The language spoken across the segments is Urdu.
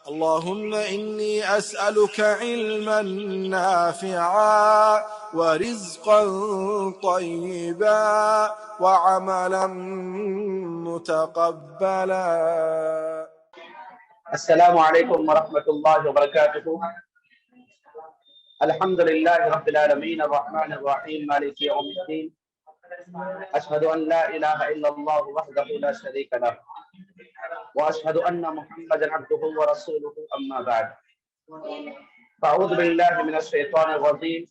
اللهم إني أسألك علما نافعا ورزقا طيبا وعملا متقبلا. السلام علیکم ورحمۃ اللہ وبرکاتہ. الحمد للہ رب العالمین الرحمن الرحیم مالک یوم الدین. اشہد ان لا الہ الا اللہ وحدہ لا شریک لہ واشہد ان محمدا عبدہ ورسولہ اما بعد. فاعوذ باللہ من الشیطان الرجیم.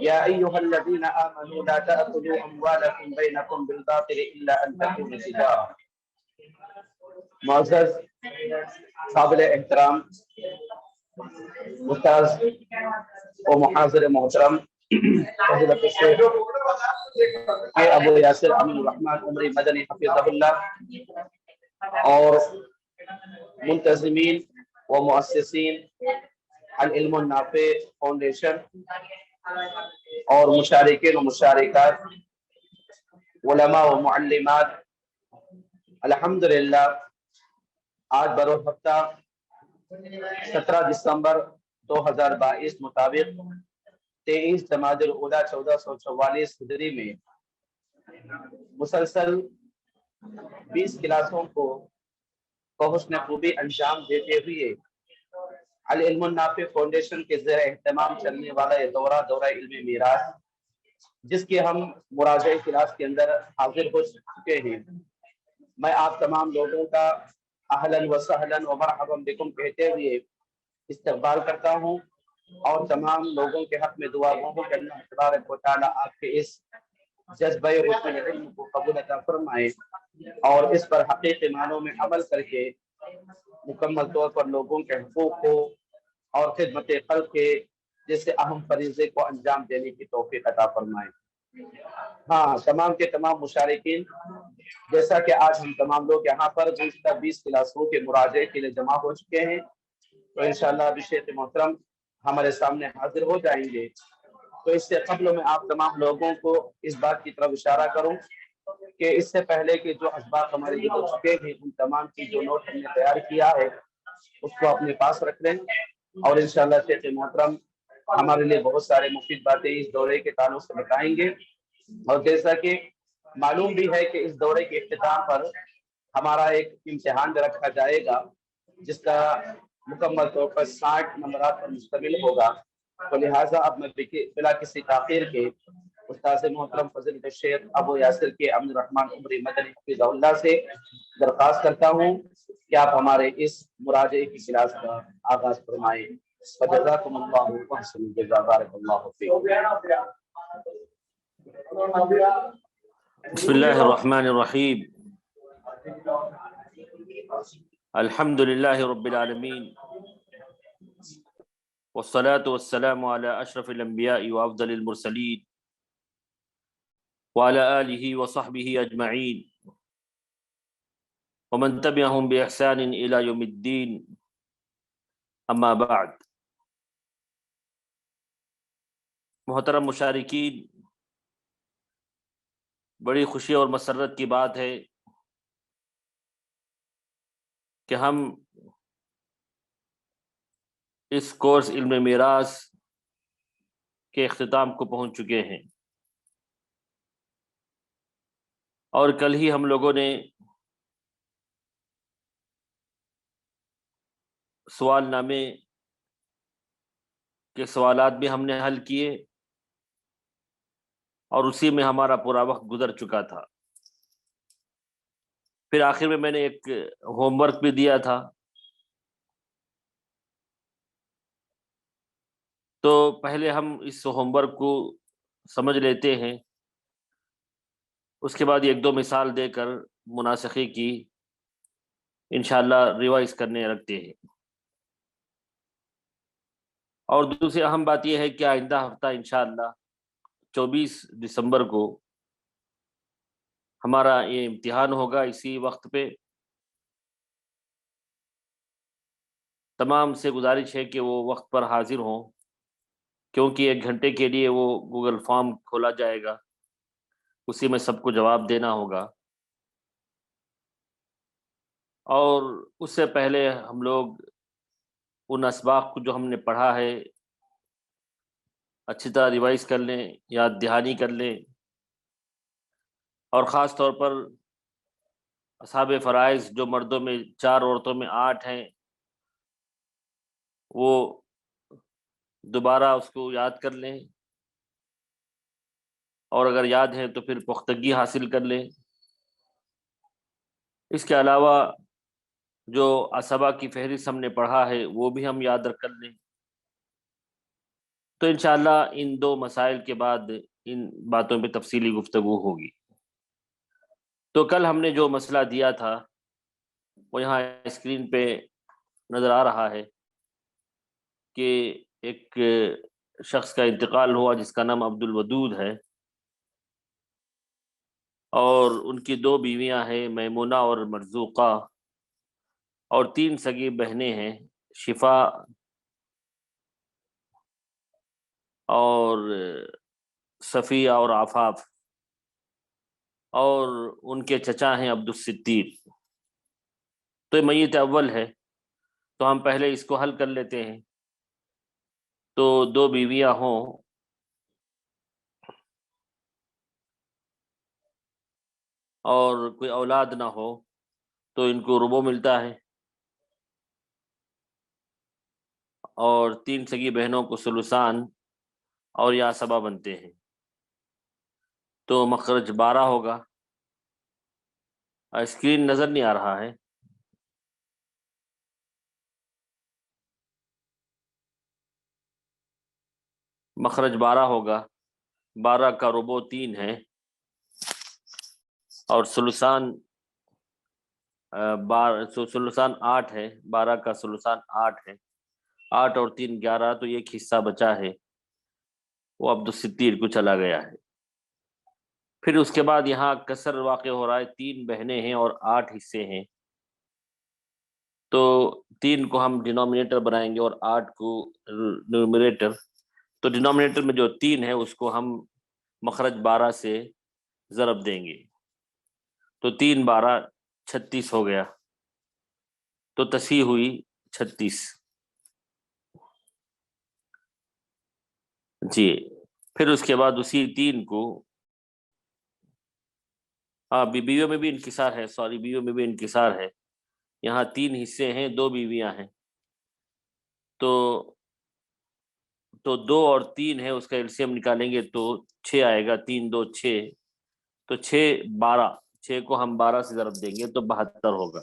یا ایھا الذین آمنوا لا تأکلوا اموالکم بینکم بالباطل الا ان تکون تجارۃ. معزز قابل احترام استاذ و محاضر محترم فضیلت الشیخ ابو یاسر امین الرحمن عمری مدنی حفظہ اللہ اور منتظمین و مؤسسین العلم النافع فاؤنڈیشن اور مشارکین و مشارکات، علماء و معلمات، الحمدللہ آج بروز ہفتہ 17 دسمبر 2022 مطابق 23 جمادی الاولیٰ 1444 ہجری میں مسلسل 20 کلاسوں کو بحسن خوبی انجام دیتے ہوئے العلم النافع فاؤنڈیشن کے زیر اہتمام چلنے والا یہ دورہ علم میراث، جس کے ہم مراجعہ کلاس کے اندر حاضر ہو چکے ہیں، میں آپ تمام لوگوں کا اہلاً و سہلاً و مرحبا بکم کہتے ہوئے استقبال کرتا ہوں، اور تمام لوگوں کے حق میں دعا گو کہ اللہ تبارک و تعالیٰ آپ کے اس جذبہ حسن علم کو قبول عطا فرمائے اور اس پر حقیقی معنوں میں عمل کر کے مکمل طور پر لوگوں کے حقوق کو اور خدمت خلق کے جیسے اہم فریضے کو انجام دینے کی توفیق عطا فرمائے. ہاں، تمام کے تمام مشارکین، جیسا کہ آج ہم تمام لوگ یہاں پر گزشتہ 20 کلاسوں کے مراجعے کے لیے جمع ہو چکے ہیں، تو انشاءاللہ ابھی شیخ محترم ہمارے سامنے حاضر ہو جائیں گے. تو اس سے قبل میں آپ تمام لوگوں کو اس بات کی طرف اشارہ کروں کہ اس سے پہلے کے جو اسباق ہمارے گزر چکے ہیں ان تمام کی جو نوٹ ہم نے تیار کیا ہے اس کو اپنے پاس رکھ لیں، اور انشاءاللہ شیخ محترم ہمارے لیے بہت سارے مفید باتیں اس دورے کے تعلق سے بتائیں گے. اور جیسا کہ معلوم بھی ہے کہ اس دورے کے اختتام پر ہمارا ایک امتحان بھی رکھا جائے گا جس کا مکمل طور پر 60 نمبرات پر مشتمل ہوگا. تو لہٰذا اب میں بلا کسی تاخیر کے استاذ محترم فضیلت الشیخ ابو یاسر کے امین الرحمن عمری مدنی حفظہ اللہ سے درخواست کرتا ہوں کہ آپ ہمارے اس مراجعے کی کلاس کا آغاز فرمائیں. فجزاکم اللہ واحسن الجزاء. بارک اللہ فیکم. بسم اللہ الرحمن الرحیم. الحمد للہ رب العالمین والصلاة والسلام على اشرف الانبیاء وافضل المرسلین وعلى آلہ وصحبہ اجمعین ومن تبعهم بإحسان الى یوم الدین. اما بعد. محترم مشارکین، بڑی خوشی اور مسرت کی بات ہے کہ ہم اس کورس علم میراث کے اختتام کو پہنچ چکے ہیں، اور کل ہی ہم لوگوں نے سوال نامے کے سوالات بھی ہم نے حل کیے، اور اسی میں ہمارا پورا وقت گزر چکا تھا. پھر آخر میں نے ایک ہوم ورک بھی دیا تھا، تو پہلے ہم اس ہوم ورک کو سمجھ لیتے ہیں، اس کے بعد ایک دو مثال دے کر مناسخی کی انشاءاللہ ریوائز کرنے رکھتے ہیں. اور دوسری اہم بات یہ ہے کہ آئندہ ہفتہ انشاءاللہ 24 دسمبر کو ہمارا یہ امتحان ہوگا اسی وقت پہ. تمام سے گزارش ہے کہ وہ وقت پر حاضر ہوں، کیونکہ 1 گھنٹے کے لیے وہ گوگل فارم کھولا جائے گا، اسی میں سب کو جواب دینا ہوگا. اور اس سے پہلے ہم لوگ ان اسباق کو جو ہم نے پڑھا ہے اچھی طرح ریوائز کر لیں، یاد دہانی کر لیں، اور خاص طور پر اصحاب فرائض جو مردوں میں 4 عورتوں میں 8 ہیں، وہ دوبارہ اس کو یاد کر لیں، اور اگر یاد ہے تو پھر پختگی حاصل کر لیں۔ اس کے علاوہ جو اسبا کی فہرست ہم نے پڑھا ہے وہ بھی ہم یاد رکھ کر لیں۔ تو انشاءاللہ ان 2 مسائل کے بعد ان باتوں پہ تفصیلی گفتگو ہوگی۔ تو کل ہم نے جو مسئلہ دیا تھا وہ یہاں اسکرین پہ نظر آ رہا ہے کہ ایک شخص کا انتقال ہوا جس کا نام عبد الودود ہے، اور ان کی 2 بیویاں ہیں، میمونہ اور مرزوقہ، اور 3 سگی بہنیں ہیں، شفا اور صفیہ اور عفاف، اور ان کے چچا ہیں عبد الستیر۔ تو یہ میت اول ہے، تو ہم پہلے اس کو حل کر لیتے ہیں۔ تو 2 بیویاں ہوں اور کوئی اولاد نہ ہو تو ان کو ربع ملتا ہے، اور 3 سگی بہنوں کو ثلثان اور یا سبا بنتے ہیں۔ تو مخرج 12 ہوگا۔ اسکرین نظر نہیں آ رہا ہے، مخرج 12 ہوگا، 12 کا ربع 3 ہے، اور ثلثان ثلثان 8 ہے، 12 کا ثلثان 8 ہے، 8 اور 3 11، تو ایک حصہ بچا ہے وہ عبد الستیر کو چلا گیا ہے۔ پھر اس کے بعد یہاں کسر واقع ہو رہا ہے، 3 بہنیں ہیں اور 8 حصے ہیں، تو 3 کو ہم ڈینومینیٹر بنائیں گے اور 8 کو نومریٹر۔ تو ڈینومینیٹر میں جو 3 ہے اس کو ہم مخرج 12 سے ضرب دیں گے، تو 3 12 36 ہو گیا، تو تصحیح ہوئی 36۔ جی، پھر اس کے بعد اسی 3 کو بیویوں میں بھی انکسار ہے، بیویوں میں بھی انکسار ہے، یہاں 3 حصے ہیں، 2 بیویاں ہیں، تو 2 اور 3 ہے، اس کا ایلسیم نکالیں گے تو 6 آئے گا، 3 2 6، تو 6 12، 6 کو ہم 12 سے ضرب دیں گے تو 72 ہوگا۔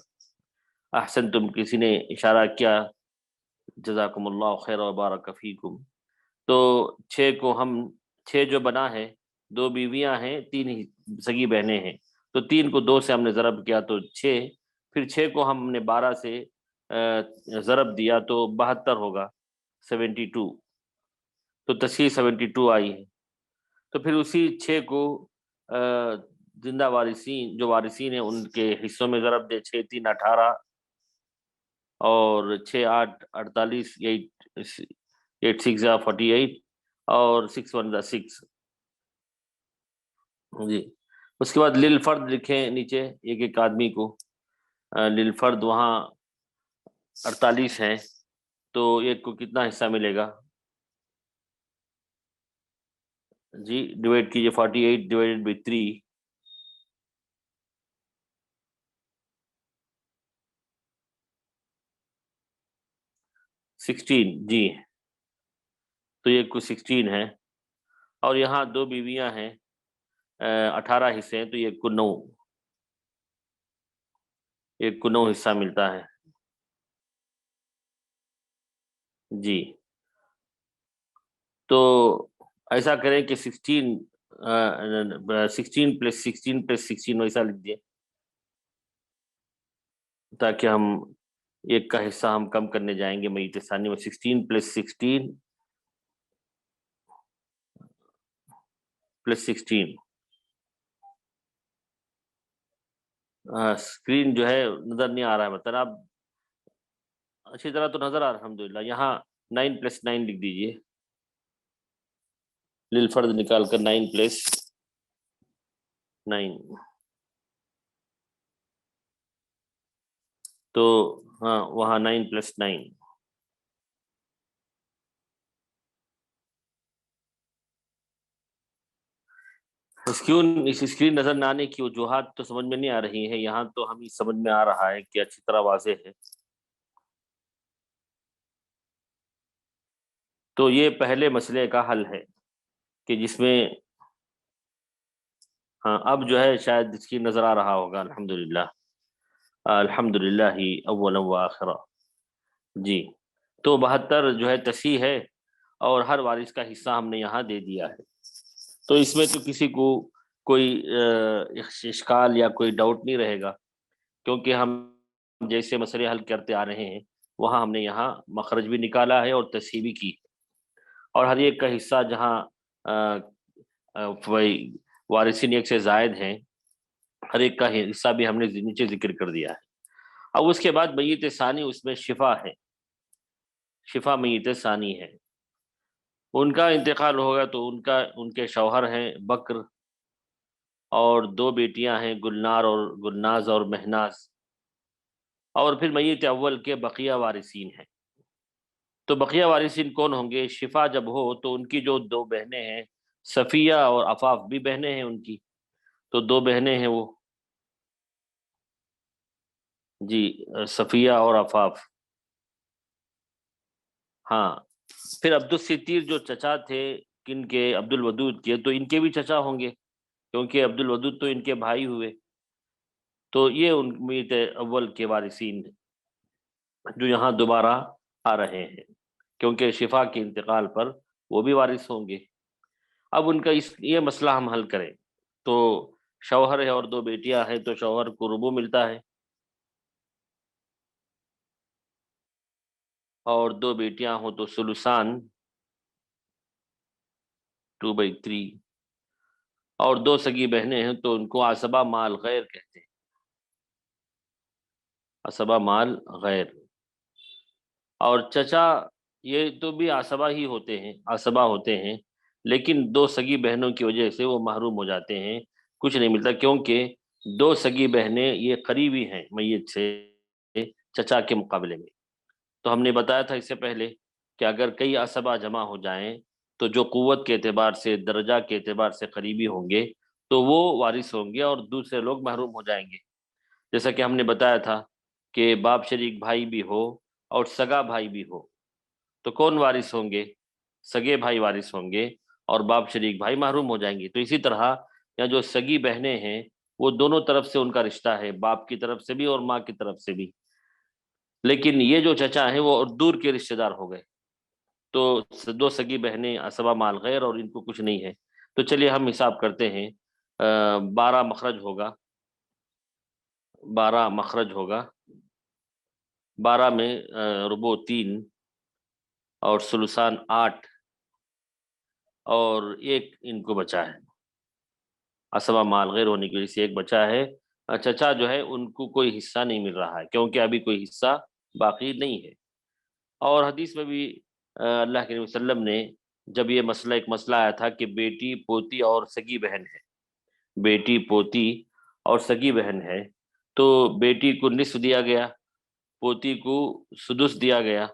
احسن، تم کسی نے اشارہ کیا، جزاکم اللہ خیر و بارک فیکم۔ تو 6 کو ہم 6 جو بنا ہے، 2 بیویاں ہیں، 3 سگی بہنیں ہیں، تو 3 کو 2 سے ہم نے ضرب کیا تو 6، پھر 6 کو ہم نے 12 سے ضرب دیا تو 72 ہوگا، 72، تو تصحیح 72 آئی ہے۔ تو پھر اسی 6 کو زندہ وارثین جو وارثین ہیں ان کے حصوں میں ضرب دے، 6 3 18، اور 6 8 48، 8 6 48، اور 6 1 6۔ جی، اس کے بعد للفرد لکھیں نیچے ایک ایک آدمی کو، للفرد وہاں 48 ہیں، تو ایک کو کتنا حصہ ملے گا؟ جی ڈیوائڈ کیجیے، 48 ڈیوائڈیڈ بائی 3، 16۔ جی، تو ایک کو 16 ہے، اور یہاں 2 بیویاں ہیں، 18 حصے ہیں، تو ایک کو 9، ایک کو 9 حصہ ملتا ہے۔ جی، تو ایسا کریں کہ 16 + 16 + 16 ویسا لکھ دیں، تاکہ ہم ایک کا حصہ ہم کم کرنے جائیں گے میت ثانی میں۔ 16 + 16 + 16۔ اسکرین جو ہے نظر نہیں آ رہا ہے، مطلب آپ اچھی طرح تو نظر آ رہا ہے الحمدللہ۔ یہاں 9 + 9 لکھ دیجئے، للفرد نکال کر 9 + 9۔ تو ہاں وہاں 9+9. اس اسکرین نظر نہ آنے کی وجوہات تو سمجھ میں نہیں آ رہی ہیں، یہاں تو ہمیں سمجھ میں آ رہا ہے کہ اچھی طرح واضح ہے. تو یہ پہلے مسئلے کا حل ہے کہ جس میں ہاں اب جو ہے شاید اسکرین نظر آ رہا ہوگا. الحمدللہ الحمدللہ اولا وآخرا. جی تو 72 جو ہے تصحیح ہے اور ہر وارث کا حصہ ہم نے یہاں دے دیا ہے. تو اس میں تو کسی کو کوئی اشکال یا کوئی ڈاؤٹ نہیں رہے گا، کیونکہ ہم جیسے مسئلے حل کرتے آ رہے ہیں وہاں ہم نے یہاں مخرج بھی نکالا ہے اور تصحیح بھی کی، اور ہر ایک کا حصہ جہاں وارثین ایک سے زائد ہیں ہر ایک کا حصہ بھی ہم نے نیچے ذکر کر دیا ہے. اب اس کے بعد میت ثانی، اس میں شفا ہے، شفا میت ثانی ہے. ان کا انتقال ہوگا تو ان کے شوہر ہیں بکر، اور 2 بیٹیاں ہیں گلنار اور گلناز اور مہناز، اور پھر میت اول کے بقیہ وارثین ہیں. تو بقیہ وارثین کون ہوں گے؟ شفا جب ہو تو ان کی جو 2 بہنیں ہیں، صفیہ اور عفاف بھی بہنیں ہیں ان کی، تو 2 بہنیں ہیں وہ، جی صفیہ اور عفاف. ہاں پھر عبد الستیر جو چچا تھے کن کے؟ عبد الودود کے، تو ان کے بھی چچا ہوں گے کیونکہ عبد الودود تو ان کے بھائی ہوئے. تو یہ ان میت اول کے وارثین جو یہاں دوبارہ آ رہے ہیں کیونکہ شفا کے انتقال پر وہ بھی وارث ہوں گے. اب ان کا یہ مسئلہ ہم حل کریں تو شوہر ہے اور 2 بیٹیاں ہیں تو شوہر کو ربع ملتا ہے، اور 2 بیٹیاں ہوں تو ثلثان 2/3، اور 2 سگی بہنیں ہیں تو ان کو عصبہ مال غیر کہتے ہیں، عصبہ مال غیر. اور چچا یہ تو بھی عصبہ ہی ہوتے ہیں، عصبہ ہوتے ہیں، لیکن 2 سگی بہنوں کی وجہ سے وہ محروم ہو جاتے ہیں، کچھ نہیں ملتا، کیونکہ 2 سگی بہنیں یہ قریبی ہیں میت سے چچا کے مقابلے میں. تو ہم نے بتایا تھا اس سے پہلے کہ اگر کئی عصبہ جمع ہو جائیں تو جو قوت کے اعتبار سے، درجہ کے اعتبار سے قریبی ہوں گے تو وہ وارث ہوں گے اور دوسرے لوگ محروم ہو جائیں گے. جیسا کہ ہم نے بتایا تھا کہ باپ شریک بھائی بھی ہو اور سگا بھائی بھی ہو تو کون وارث ہوں گے؟ سگے بھائی وارث ہوں گے اور باپ شریک بھائی محروم ہو جائیں گے. تو اسی طرح یا جو سگی بہنیں ہیں وہ دونوں طرف سے ان کا رشتہ ہے، باپ کی طرف سے بھی اور ماں کی طرف سے بھی، لیکن یہ جو چچا ہیں وہ دور کے رشتہ دار ہو گئے. تو 2 سگی بہنیں عصبہ مال غیر اور ان کو کچھ نہیں ہے. تو چلیے ہم حساب کرتے ہیں. 12 مخرج ہوگا، 12 مخرج ہوگا، 12 میں ربع 3 اور ثلثان 8 اور 1 ان کو بچا ہے، عصبہ مال غیر ہونے کی وجہ سے 1 بچا ہے. چچا جو ہے ان کو کوئی حصہ نہیں مل رہا ہے کیونکہ ابھی کوئی حصہ باقی نہیں ہے. اور حدیث میں بھی اللہ کے نبی صلی اللہ علیہ وسلم نے جب یہ مسئلہ ایک مسئلہ آیا تھا کہ بیٹی پوتی اور سگی بہن ہے، بیٹی پوتی اور سگی بہن ہے، تو بیٹی کو نصف دیا گیا، پوتی کو سدس دیا گیا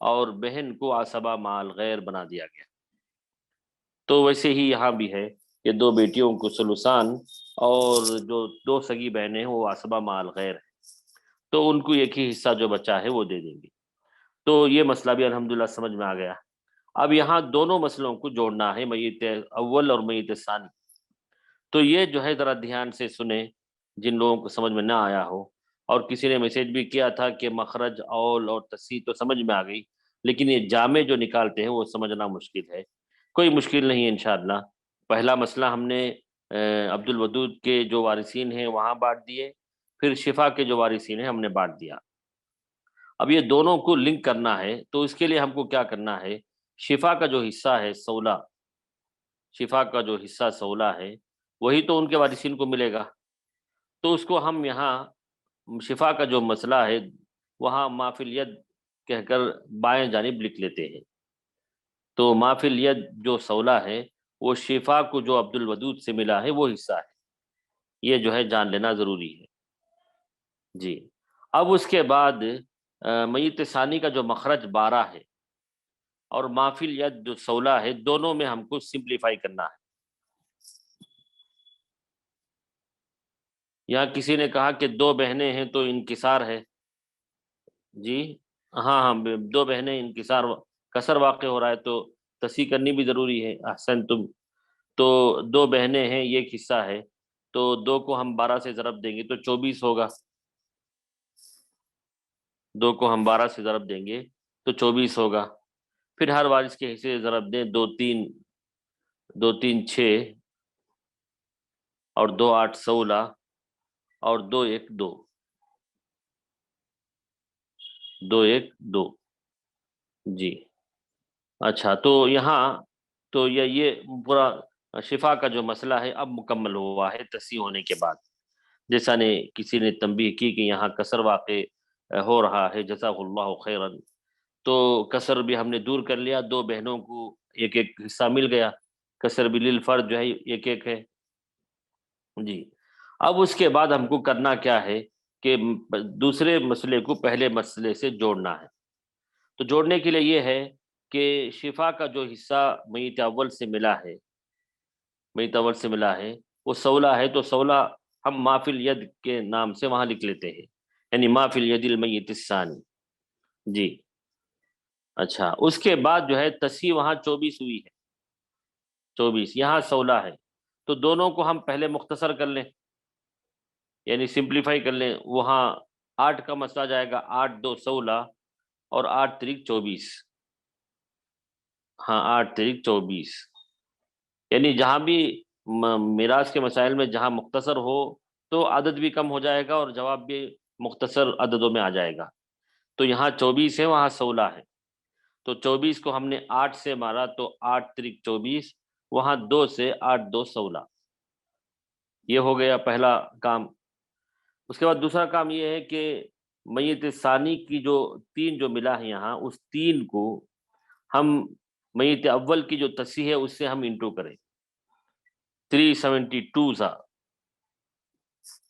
اور بہن کو عصبہ مال غیر بنا دیا گیا. تو ویسے ہی یہاں بھی ہے کہ 2 بیٹیوں کو ثلثان اور جو 2 سگی بہنیں ہیں وہ عصبہ مال غیر ہے، تو ان کو ایک ہی حصہ جو بچا ہے وہ دے دیں گے. تو یہ مسئلہ بھی الحمدللہ سمجھ میں آ گیا. اب یہاں دونوں مسئلوں کو جوڑنا ہے، میت اول اور میت ثانی. تو یہ جو ہے ذرا دھیان سے سنیں جن لوگوں کو سمجھ میں نہ آیا ہو. اور کسی نے میسیج بھی کیا تھا کہ مخرج اول اور تصحیح تو سمجھ میں آ گئی، لیکن یہ جامع جو نکالتے ہیں وہ سمجھنا مشکل ہے. کوئی مشکل نہیں ہے انشاءاللہ. پہلا مسئلہ ہم نے عبد الودود کے جو وارثین ہیں وہاں بانٹ دیے، پھر شفا کے جو وارثین ہیں ہم نے بانٹ دیا. اب یہ دونوں کو لنک کرنا ہے تو اس کے لیے ہم کو کیا کرنا ہے؟ شفا کا جو حصہ ہے 16، شفا کا جو حصہ 16 ہے وہی تو ان کے وارثین کو ملے گا. تو اس کو ہم یہاں شفا کا جو مسئلہ ہے وہاں ما فی الید کہہ کر بائیں جانب لکھ لیتے ہیں. تو ما فی الید جو 16 ہے وہ شفا کو جو عبد الودود سے ملا ہے وہ حصہ ہے. یہ جو ہے جان لینا ضروری ہے. جی اب اس کے بعد میت ثانی کا جو مخرج 12 ہے اور مافل ید جو 16 ہے، دونوں میں ہم کو سمپلیفائی کرنا ہے۔ یہاں کسی نے کہا کہ 2 بہنیں ہیں تو انکسار ہے، جی ہاں ہاں، 2 بہنیں انکسار کسر واقع ہو رہا ہے تو تصحیح کرنی بھی ضروری ہے، احسن تم۔ تو 2 بہنیں ہیں، یہ ایک حصہ ہے، تو 2 کو ہم 12 سے ضرب دیں گے تو 24 ہوگا، 2 کو ہم 12 سے ضرب دیں گے تو 24 ہوگا۔ پھر ہر وارث کے حصے ضرب دیں، 2 3 6 اور 2 8 16 اور 2 1 2 2 1 2 جی۔ اچھا، تو یہاں تو یہ پورا شفا کا جو مسئلہ ہے اب مکمل ہوا ہے تصحیح ہونے کے بعد، جیسا کسی نے تنبیہ کی کہ یہاں کسر واقع ہو رہا ہے، جزاک اللہ خیرن، تو کسر بھی ہم نے دور کر لیا، 2 بہنوں کو ایک ایک حصہ مل گیا، کسر بھی للفرد جو ہے ایک ایک ہے جی۔ اب اس کے بعد ہم کو کرنا کیا ہے کہ دوسرے مسئلے کو پہلے مسئلے سے جوڑنا ہے۔ تو جوڑنے کے لیے یہ ہے کہ شفا کا جو حصہ میت اول سے ملا ہے، وہ 16 ہے، تو 16 ہم مافل ید کے نام سے وہاں لکھ لیتے ہیں، یعنی مافل ید المیت الثانی جی۔ اچھا، اس کے بعد جو ہے تصحیح وہاں 24 ہوئی ہے، 24 یہاں 16 ہے، تو دونوں کو ہم پہلے مختصر کر لیں، یعنی سمپلیفائی کر لیں۔ وہاں 8 کا مسئلہ جائے گا، 8 2 16 اور 8 3 24، ہاں 8 3 24، یعنی جہاں بھی میراث کے مسائل میں جہاں مختصر ہو تو عدد بھی کم ہو جائے گا اور جواب بھی مختصر عددوں میں آ جائے گا۔ تو یہاں 24 ہے، وہاں 16 ہے، تو 24 کو ہم نے 8 سے مارا تو 8 3 24، وہاں 2 سے 8 2 16، یہ ہو گیا پہلا کام۔ اس کے بعد دوسرا کام یہ ہے کہ میت ثانی کی جو 3 جو ملا ہے یہاں، اس 3 کو ہم میت اول کی جو تصحیح ہے اس سے ہم انٹو کریں، 372 سا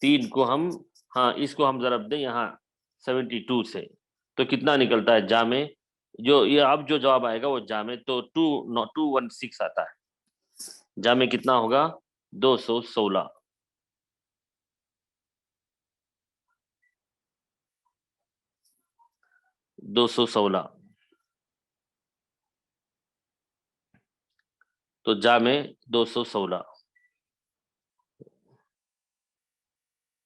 3 کو ہم، ہاں اس کو ہم ضرب دیں یہاں 72 سے، تو کتنا نکلتا ہے جامع، جو یہ اب جو جواب آئے گا وہ جامع تو 216 آتا ہے، جامع کتنا ہوگا 216 216، تو جامع 216۔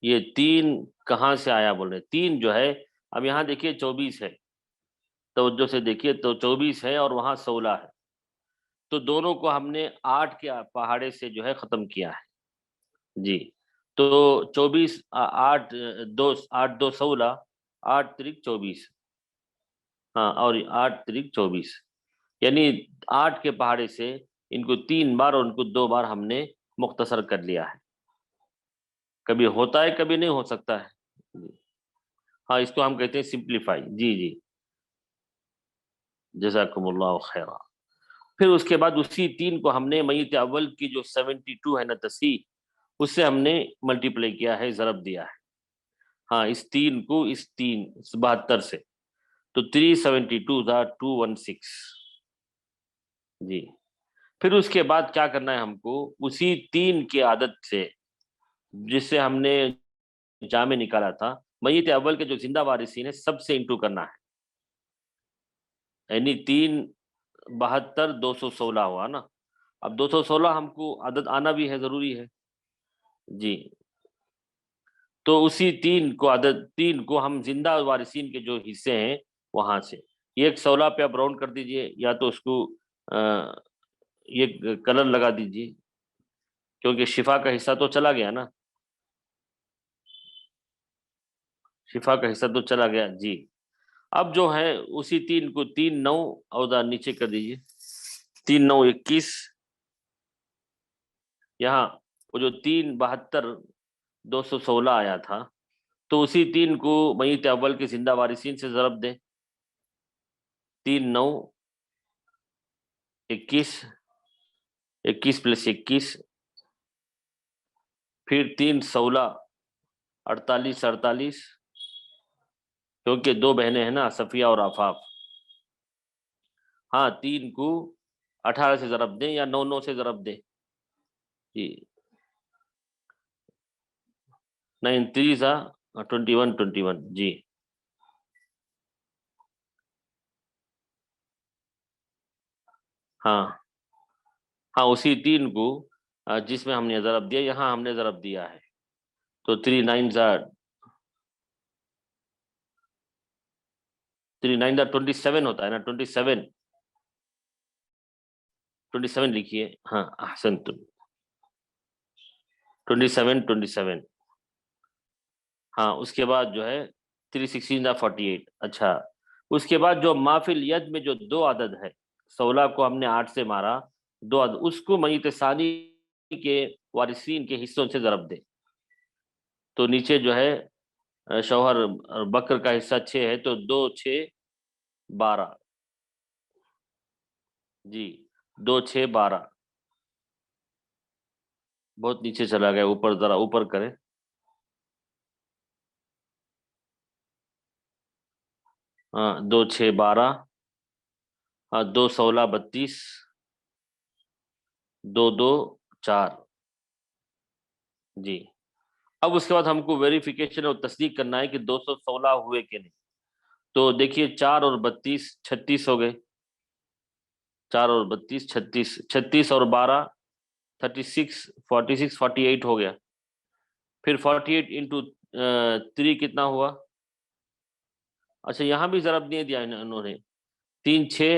یہ 3 کہاں سے آیا بول رہے، 3 جو ہے، اب یہاں دیکھیے 24 ہے، توجہ سے دیکھیے تو 24 ہے اور وہاں 16 ہے، تو دونوں کو ہم نے 8 کے پہاڑے سے جو ہے ختم کیا ہے جی۔ تو 24 8 2 8 2 16، 8 3 24، ہاں اور 8 3 24، یعنی 8 کے پہاڑے سے ان کو 3 بار اور ان کو 2 بار ہم نے مختصر کر لیا ہے، کبھی ہوتا ہے کبھی نہیں ہو سکتا ہے جی۔ ہاں اس کو ہم کہتے ہیں سمپلیفائی جی جی، جزاکم اللہ خیرہ۔ پھر اس کے بعد اسی 3 کو ہم نے میت اول کی جو 72 ہے نا تصحیح، اس سے ہم نے ملٹیپلائی کیا ہے، ضرب دیا ہے، ہاں اس 3 کو اس 72 سے، تو 372 216 جی۔ پھر اس کے بعد کیا کرنا ہے ہم کو، اسی 3 کی عادت سے جس سے ہم نے جامع نکالا تھا، میت اول کے جو زندہ وارثین ہیں سب سے انٹو کرنا ہے، یعنی 3 72 216 ہوا نا، اب 216 ہم کو عدد آنا بھی ہے، ضروری ہے جی۔ تو اسی 3 کو ہم زندہ وارثین کے جو حصے ہیں وہاں سے، یہ 16 پہ آپ راؤنڈ کر دیجئے، یا تو اس کو یہ کلر لگا دیجئے، کیونکہ شفا کا حصہ تو چلا گیا نا، شفا کا حصہ تو چلا گیا جی۔ اب جو ہے اسی 3 کو 3 9 اور نیچے کر دیجئے، 3 9 21، یہاں وہ جو 3 72 216 آیا تھا، تو اسی 3 کو میت اول کے زندہ وارثین سے ضرب دیں، 3 9 21، 21 + 21، پھر 3 16 48 48، کیونکہ دو بہنیں ہیں نا، صفیہ اور آفاق. ہاں 3 کو 18 سے ضرب دیں یا 9 سے ضرب دیں. جی 9 3 21 جی. ہاں ہاں اسی 3 کو جس میں ہم نے ضرب دیا، یہاں ہم نے ضرب دیا ہے، تو 3 9 27 ہوتا ہے نا. 27 لکھیے. ہاں احسنتم. 27. ہاں اس کے بعد جو ہے 3 16 48. اچھا اس کے بعد جو مافل ید میں جو 2 عدد ہے، 16 کو ہم نے 8 سے مارا، 2 عدد اس کو میت ثانی کے وارثین کے حصوں سے ضرب دے. تو نیچے جو ہے شوہر بکر کا حصہ 6 ہے، تو 2 6 12. جی 2 6 12. بہت نیچے چلا گیا، اوپر ذرا اوپر کریں. ہاں 2 6 12. ہاں 2 16 32. 2 2 4. جی اب اس کے بعد ہم کو ویریفیکیشن اور تصدیق کرنا ہے کہ 216 ہوئے کہ نہیں. تو دیکھیے 4 اور 32 36 ہو گئے. 4 اور 32 36. 36 اور 12 36. 46 48 ہو گیا. پھر 48 انٹو 3 کتنا ہوا؟ اچھا یہاں بھی ضرب نہیں دیا انہوں نے. 3 6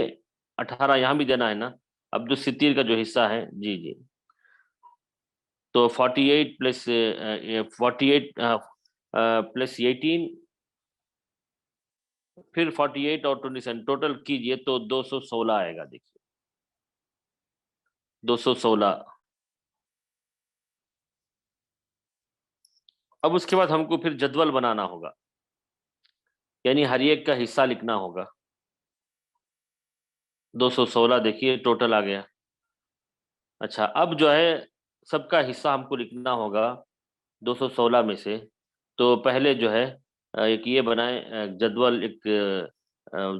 18 یہاں بھی دینا ہے نا، عبد الستیر کا جو حصہ ہے. جی جی تو 48 پلس 48 پلس 18 پھر 48 اور 27 ٹوٹل کیجئے تو 216 آئے گا. دیکھیے 216. اب اس کے بعد ہم کو پھر جدول بنانا ہوگا، یعنی ہر ایک کا حصہ لکھنا ہوگا. 216 دیکھیے ٹوٹل آ گیا. اچھا اب جو ہے سب کا حصہ ہم کو لکھنا ہوگا 216 میں سے. تو پہلے جو ہے ایک یہ بنائیں جدول، ایک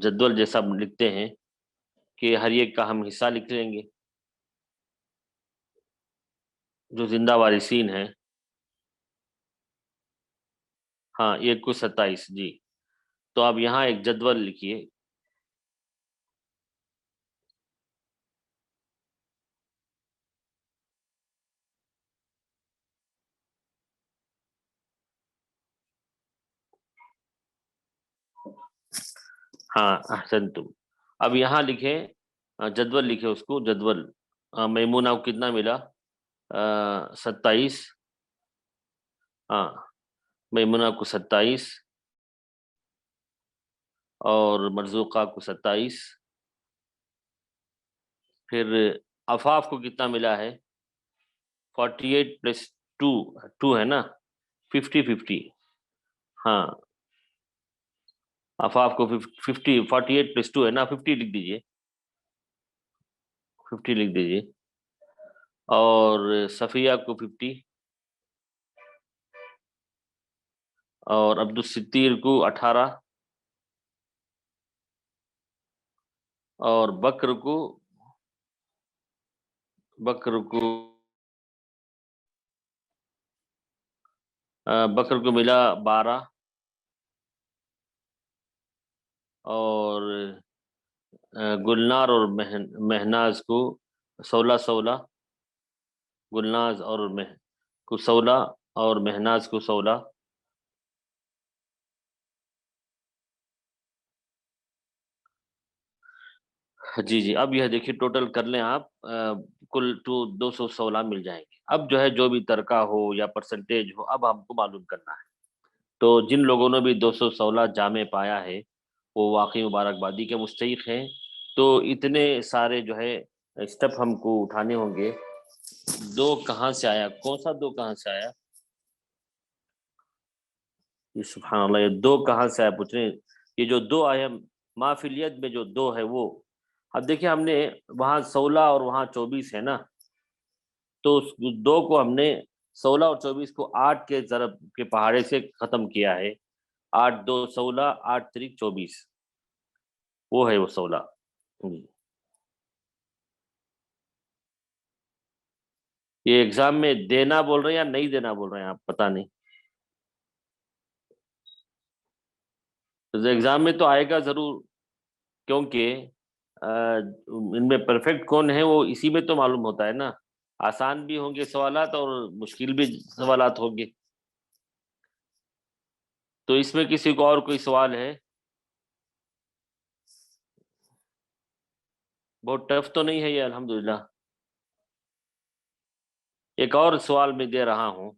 جدول جیسا لکھتے ہیں کہ ہر ایک کا ہم حصہ لکھ لیں گے جو زندہ وارثین ہیں. ہاں 1 کو 27. جی تو آپ یہاں ایک جدول لکھیے. ہاں احسنتم. اب یہاں لکھیں جدول لکھیں اس کو جدول. میمونہ کو کتنا ملا؟ 27. ہاں میمونہ کو 27 اور مرزوقہ کو 27. پھر عفاف کو کتنا ملا ہے؟ 48 پلس 2 ہے نا، 50 50. ہاں عفاف کو 50 48 پلس 2 ہے نا، 50 لکھ دیجئے. 50 لکھ دیجئے. اور صفیہ کو 50 اور عبد الستیر کو 18 اور بکر کو ملا 12 اور گلنار اور مہناز کو 16 گلناز اور کو 16 اور مہناز کو 16. جی جی اب یہ دیکھیے ٹوٹل کر لیں آپ، کل 216 مل جائیں گے. اب جو ہے جو بھی ترکہ ہو یا پرسنٹیج ہو اب ہم کو معلوم کرنا ہے. تو جن لوگوں نے بھی 216 جامع پایا ہے وہ واقعی مبارکبادی کے مستحق ہیں. تو اتنے سارے جو ہے اسٹیپ ہم کو اٹھانے ہوں گے. 2 کہاں سے آیا؟ کون سا 2 کہاں سے آیا؟ یہ سبحان اللہ، یہ 2 کہاں سے آیا پوچھ رہے ہیں. یہ جو 2 آئے ما فی الید میں جو 2 ہے وہ، اب دیکھیں ہم نے وہاں 16 اور وہاں 24 ہے نا، تو اس 2 کو ہم نے 16 اور 24 کو 8 کے ضرب کے پہاڑے سے ختم کیا ہے. 8-2-16 8-3-24 وہ ہے وہ 16 جی۔ یہ ایگزام میں دینا بول رہے ہیں یا نہیں دینا بول رہے ہیں آپ، پتہ نہیں، تو ایگزام میں تو آئے گا ضرور، کیونکہ ان میں پرفیکٹ کون ہے وہ اسی میں تو معلوم ہوتا ہے نا، آسان بھی ہوں گے سوالات اور مشکل بھی سوالات ہوں گے۔ تو اس میں کسی کو اور کوئی سوال ہے؟ بہت ٹف تو نہیں ہے یہ الحمدللہ۔ ایک اور سوال میں دے رہا ہوں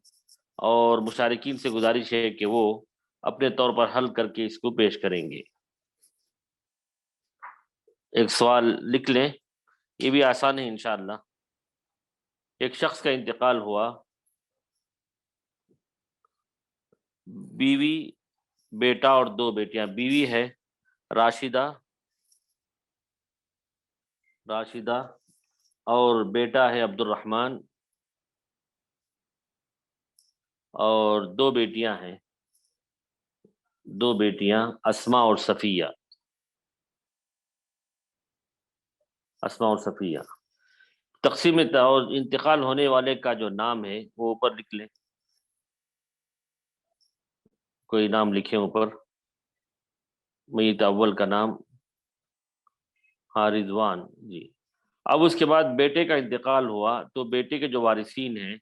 اور مشارکین سے گزارش ہے کہ وہ اپنے طور پر حل کر کے اس کو پیش کریں گے۔ ایک سوال لکھ لیں، یہ بھی آسان ہے انشاءاللہ۔ ایک شخص کا انتقال ہوا، بیوی، بیٹا اور 2 بیٹیاں۔ بیوی ہے راشدہ اور بیٹا ہے عبد الرحمن، اور 2 بیٹیاں ہیں، 2 بیٹیاں اسماء اور صفیہ۔ اسماء اور صفیہ تقسیم اور انتقال ہونے والے کا جو نام ہے وہ اوپر لکھ لیں، کوئی نام لکھیں اوپر۔ میت اول کا نام رضوان جی۔ اب اس کے بعد بیٹے کا انتقال ہوا تو بیٹے کے جو وارثین ہیں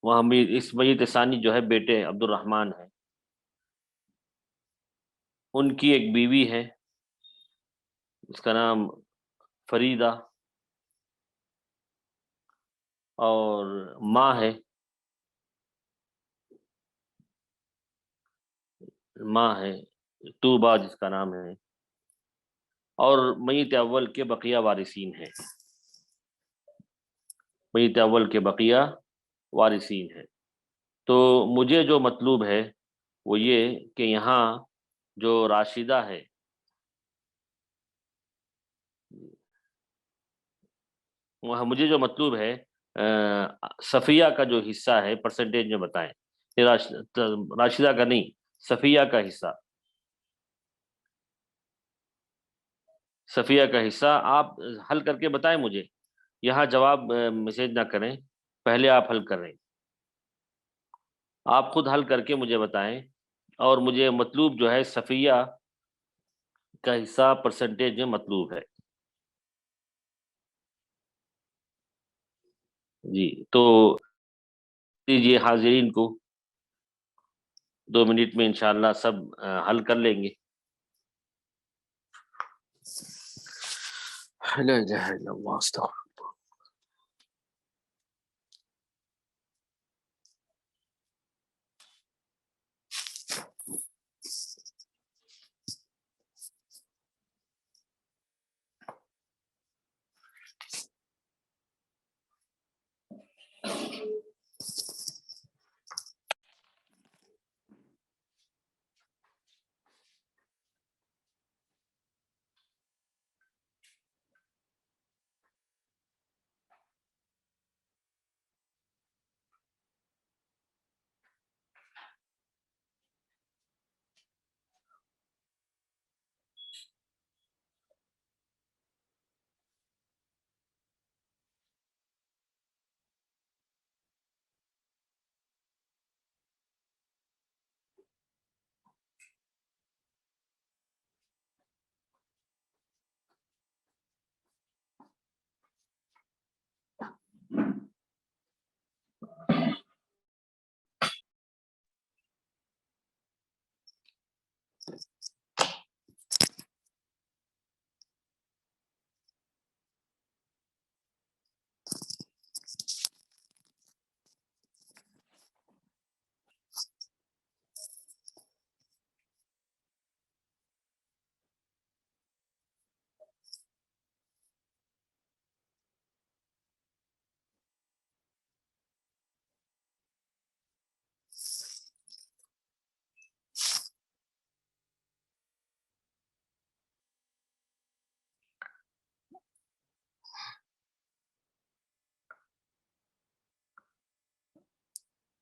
وہ اس میت ثانی جو ہے بیٹے عبد الرحمن ہیں، ان کی ایک بیوی ہے، اس کا نام فریدہ، اور ماں ہے، طوبہ جس کا نام ہے، اور میت اول کے بقیہ وارثین ہیں، میت اول کے بقیہ وارثین ہیں۔ تو مجھے جو مطلوب ہے وہ یہ کہ یہاں جو راشدہ ہے، مجھے جو مطلوب ہے صفیہ کا جو حصہ ہے پرسنٹیج میں بتائیں، راشدہ کا نہیں، صفیہ کا حصہ، صفیہ کا حصہ آپ حل کر کے بتائیں مجھے، یہاں جواب میسیج نہ کریں، پہلے آپ حل کریں، آپ خود حل کر کے مجھے بتائیں، اور مجھے مطلوب جو ہے صفیہ کا حصہ پرسنٹیج میں مطلوب ہے جی۔ تو دیجیے حاضرین کو، 2 منٹ میں انشاءاللہ سب حل کر لیں گے۔ لا الہ الا اللہ استغفر۔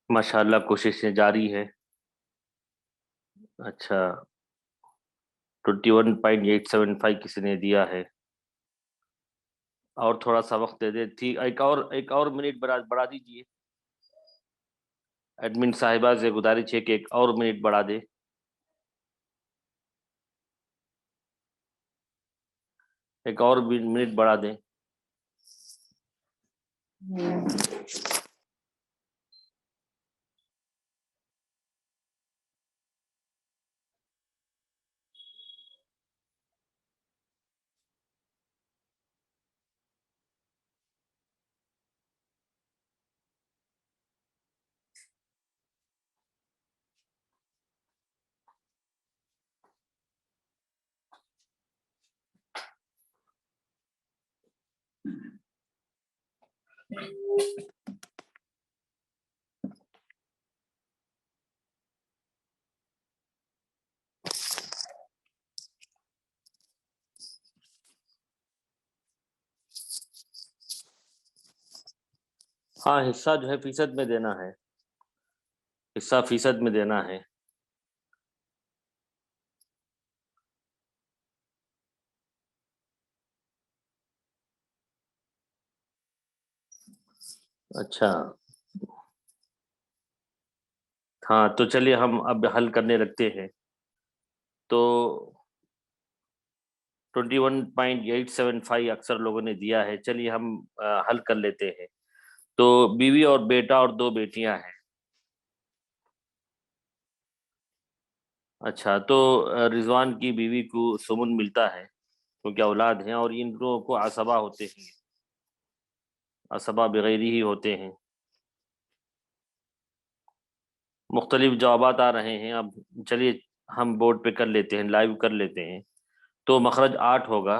ماشاءاللہ کوششیں جاری ہے۔ اچھا 21.875 کسی نے دیا ہے، اور تھوڑا سا وقت دے دے تھی، ایک اور منٹ بڑھا دیجیے، ایڈمن صاحبہ سے گزارش ہے کہ ایک اور منٹ بڑھا دے، ایک اور منٹ بڑھا دیں۔ ہاں حصہ جو ہے فیصد میں دینا ہے، حصہ فیصد میں دینا ہے۔ اچھا ہاں تو چلیے ہم اب حل کرنے لگتے ہیں۔ تو 21.875 اکثر لوگوں نے دیا ہے، چلیے ہم حل کر لیتے ہیں۔ تو بیوی اور بیٹا اور 2 بیٹیاں ہیں۔ اچھا تو رضوان کی بیوی کو سمن ملتا ہے کیونکہ اولاد ہیں، اور ان لوگوں کو عصبہ ہوتے ہیں، عصبہ بغیر ہی ہوتے ہیں۔ مختلف جوابات آ رہے ہیں، اب چلیے ہم بورڈ پہ کر لیتے ہیں، لائیو کر لیتے ہیں۔ تو مخرج 8 ہوگا،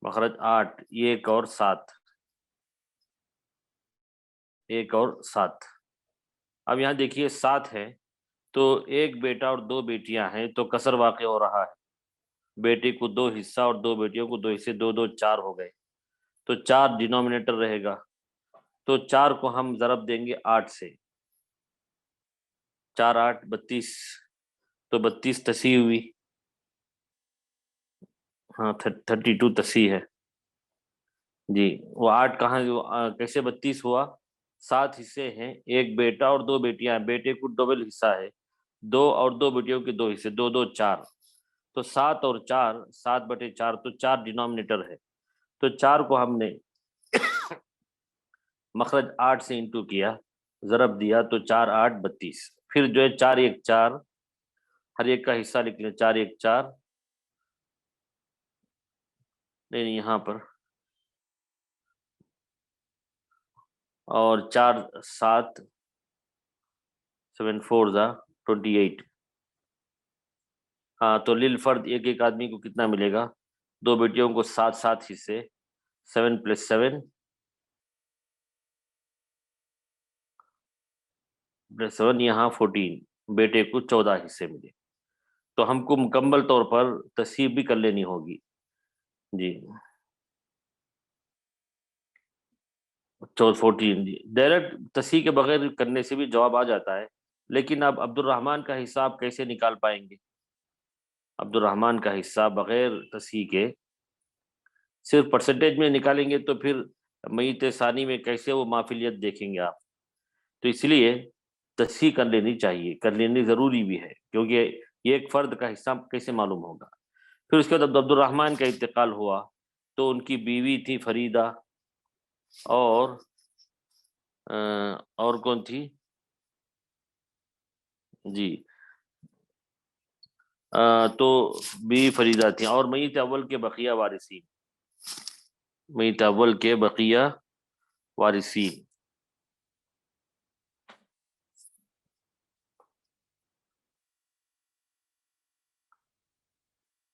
مخرج 8، 1 اور 7، 1 اور 7۔ اب یہاں دیکھیے 7 ہے تو ایک بیٹا اور 2 بیٹیاں ہیں، تو کسر واقع ہو رہا ہے، بیٹے کو 2 حصہ اور 2 بیٹیوں کو 2 حصے، 2 2 4 ہو گئے، تو 4 ڈینومینیٹر رہے گا، تو 4 کو ہم ضرب دیں گے 8 سے، 4 8 32، تو 32 تصحیح ہوئی، ہاں 32 تصحیح ہے جی۔ وہ 8 کہاں کیسے 32 ہوا؟ 7 حصے ہیں، ایک بیٹا اور 2 بیٹیاں ہیں، بیٹے کو ڈبل حصہ ہے، 2 اور 2 بیٹیوں کے 2 حصے، 2 2 4، تو 7 اور 4، 7/4، تو 4 ڈینومینیٹر ہے، تو 4 کو ہم نے مخرج 8 سے انٹو کیا، ضرب دیا، تو 4 8 32، پھر جو ہے 4 1 4، ہر ایک کا حصہ لکھ لیں، 4 1 4، نہیں یہاں پر، اور 4 7 7 4 28، ہاں تو للفرد ایک ایک آدمی کو کتنا ملے گا؟ 2 بیٹیوں کو 7 7 حصے، 7 + 7 + 7، یہاں 14، بیٹے کو 14 حصے ملے، تو ہم کو مکمل طور پر تصحیح بھی کر لینی ہوگی جی، 14 جی، ڈائریکٹ تصحیح کے بغیر کرنے سے بھی جواب آ جاتا ہے، لیکن اب عبد الرحمن کا حساب کیسے نکال پائیں گے؟ عبد الرحمن کا حصہ بغیر تصحیح کے صرف پرسنٹیج میں نکالیں گے تو پھر میت ثانی میں کیسے وہ مافیلیت دیکھیں گے آپ؟ تو اس لیے تصحیح کر لینی چاہیے، کر لینی ضروری بھی ہے، کیونکہ یہ ایک فرد کا حصہ کیسے معلوم ہوگا۔ پھر اس کے بعد عبد الرحمن کا انتقال ہوا، تو ان کی بیوی تھی فریدہ، اور کون تھی جی، تو بیوی فریدہ تھی، اور میت اول کے بقیہ وارثین، میت اول کے بقیہ وارثین،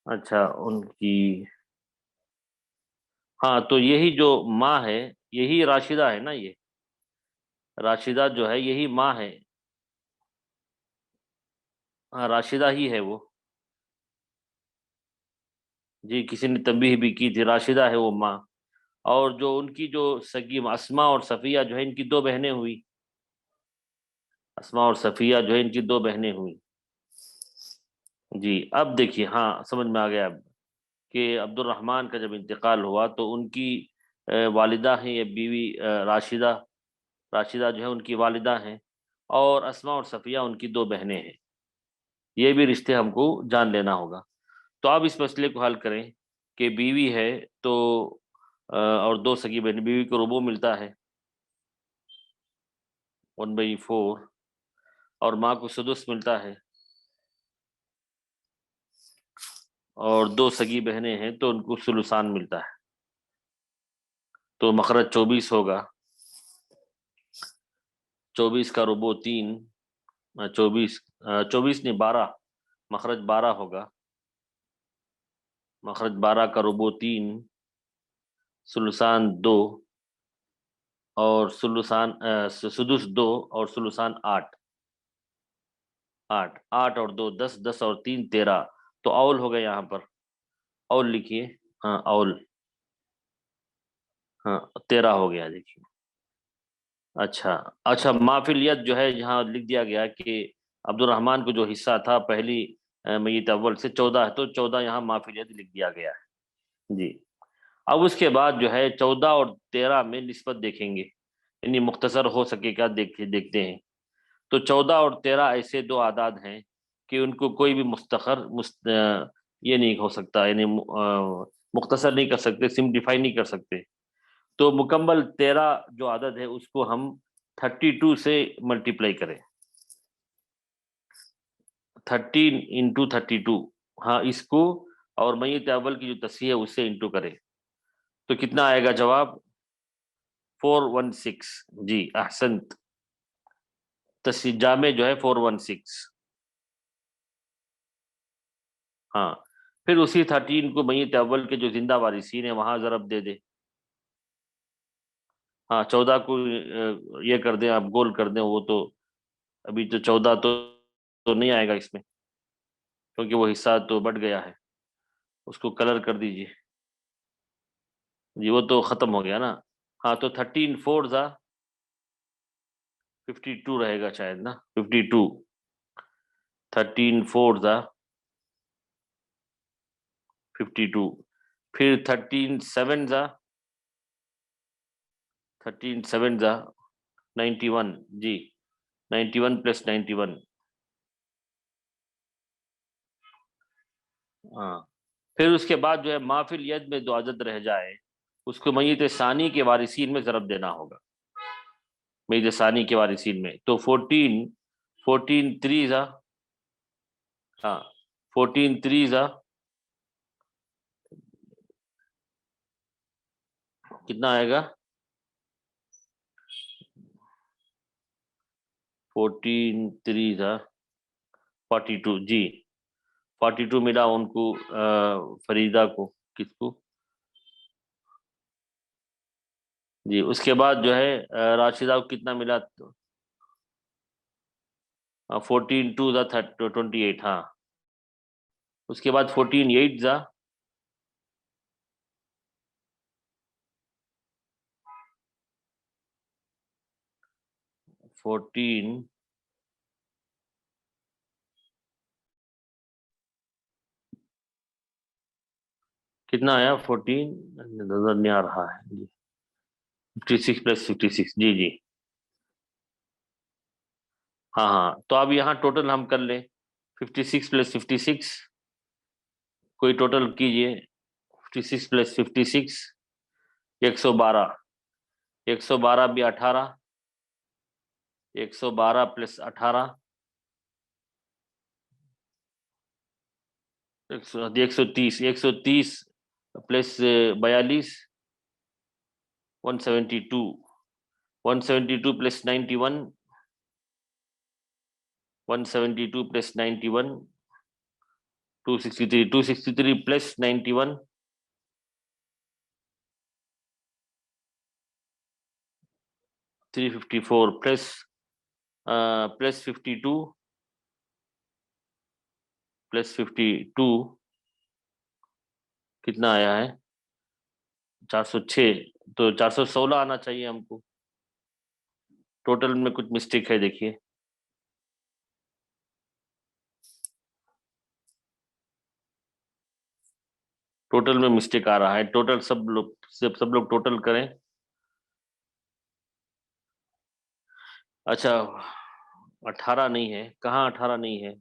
اچھا ان کی، ہاں تو یہی جو ماں ہے یہی راشدہ ہے نا، یہ راشدہ جو ہے یہی ماں ہے، ہاں راشدہ ہی ہے وہ جی، کسی نے تنبیہ بھی کی تھی، راشدہ ہے وہ ماں، اور جو ان کی جو سگی اسماء اور صفیہ جو ہے ان کی 2 بہنیں ہوئی، اسماء اور صفیہ جو ہے ان کی 2 بہنیں ہوئی، جی اب دیکھیے، ہاں سمجھ میں آ گیا اب کہ عبد الرحمن کا جب انتقال ہوا تو ان کی والدہ ہیں یہ بیوی راشدہ، راشدہ جو ہے ان کی والدہ ہیں، اور اسماء اور صفیہ ان کی دو بہنیں ہیں. یہ بھی رشتے ہم کو جان لینا ہوگا. تو آپ اس مسئلے کو حل کریں کہ بیوی ہے تو اور دو سگی بہن، بیوی کو ربع ملتا ہے 1/4، اور ماں کو سدس ملتا ہے، اور دو سگی بہنیں ہیں تو ان کو ثلثان ملتا ہے. تو مخرج 24 ہوگا، 24 کا ربع 3، 24 نہیں 12، مخرج 12 ہوگا، مخرج 12 کا ربع 3، ثلثان 2، اور ثلثان سدس 2، اور ثلثان 8، 8 اور 2 10، 10 اور 3 13. تو اول ہو گیا یہاں پر، اول لکھیے، ہاں اول، ہاں 13 ہو گیا دیکھیے. اچھا اچھا، مافل ید جو ہے یہاں لکھ دیا گیا کہ عبد الرحمن کو جو حصہ تھا پہلی میت اول سے 14 ہے، تو 14 یہاں مافل ید لکھ دیا گیا ہے. جی اب اس کے بعد جو ہے 14 اور 13 میں نسبت دیکھیں گے، یعنی مختصر ہو سکے گا، دیکھتے ہیں. تو 14 اور 13 ایسے دو اعداد ہیں کہ ان کو کوئی بھی یہ نہیں ہو سکتا، یعنی مختصر نہیں کر سکتے، سمپلیفائی نہیں کر سکتے. تو مکمل 13 جو عدد ہے اس کو ہم 32 سے ملٹیپلائی کریں، 13 انٹو 32، ہاں اس کو، اور میت اول کی جو تصحیح ہے اس سے انٹو کریں تو کتنا آئے گا جواب؟ 416. جی احسنت، تصحیح جامع جو ہے 416. ہاں پھر اسی 13 کو میت اول کے جو زندہ وارثین ہیں وہاں ضرب دے دے. ہاں 14 کو یہ کر دیں، آپ گول کر دیں، وہ تو ابھی تو 14 تو نہیں آئے گا اس میں کیونکہ وہ حصہ تو بڑھ گیا ہے، اس کو کلر کر دیجئے. جی وہ تو ختم ہو گیا نا. ہاں تو 13 4 52 رہے گا شاید نا، 52، 13 4 52، پھر 13 7 13 7 91. جی 91 پلس 91. ہاں پھر اس کے بعد جو ہے مافل ید میں دو عدد رہ جائے اس کو میت ثانی کے وارثین میں ضرب دینا ہوگا، میت ثانی کے وارثین میں. تو 14 3 ہاں 14 3 کتنا آئے گا؟ 14 3 42. جی 42 ملا ان کو، فریدہ کو، کس کو؟ جی اس کے بعد جو ہے راشدہ کو کتنا ملا؟ 14 2 28. ہاں اس کے بعد 14 8 14 کتنا آیا؟ 14 نظر نہیں آ رہا ہے جی، 56 پلس 56. جی جی ہاں ہاں. تو اب یہاں ٹوٹل ہم کر لیں، 56 پلس 56، کوئی ٹوٹل کیجئے، 56 پلس 56 112، 112 بھی 18، 112 plus 18 130، 130 plus 42 172، 172 plus 91، 172 plus 91 263، 263 plus 91 354 plus 52 plus 52 کتنا آیا ہے؟ 406. تو 416 آنا چاہیے ہم کو. ٹوٹل میں کچھ مسٹیک ہے دیکھیے. ٹوٹل میں مسٹیک آ رہا ہے. ٹوٹل سب لوگ ٹوٹل کریں. اچھا 18 نہیں ہے. کہاں 18 نہیں ہے؟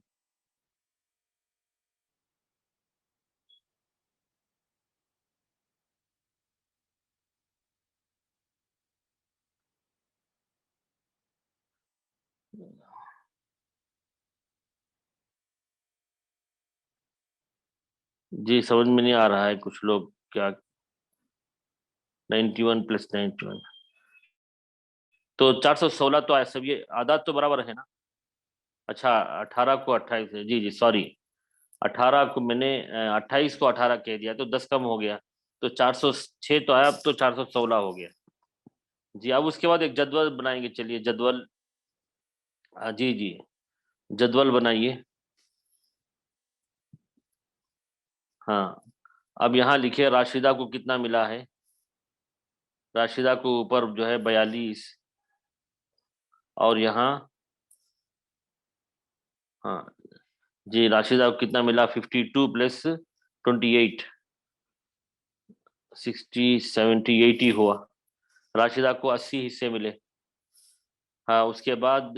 جی سمجھ میں نہیں آ رہا ہے. کچھ لوگ کیا 91 + 91 تو 416 تو آیا. سب یہ عادات تو برابر ہے نا. اچھا 18 کو 28 ہے. جی سوری. 18 کو میں نے 28 کو 18 کہہ دیا تو 10 کم ہو گیا. تو 406 تو آیا. اب تو 416 ہو گیا. جی اب اس کے بعد ایک جدول بنائیں گے. چلیے جدول. جی جدول بنائیے. ہاں اب یہاں لکھے راشدہ کو کتنا ملا ہے. راشدہ کو اوپر جو ہے 42 اور یہاں ہاں جی راشدہ کو کتنا ملا 52 + 28 60 70 80 ہوا. راشدہ کو 80 حصے ملے. ہاں اس کے بعد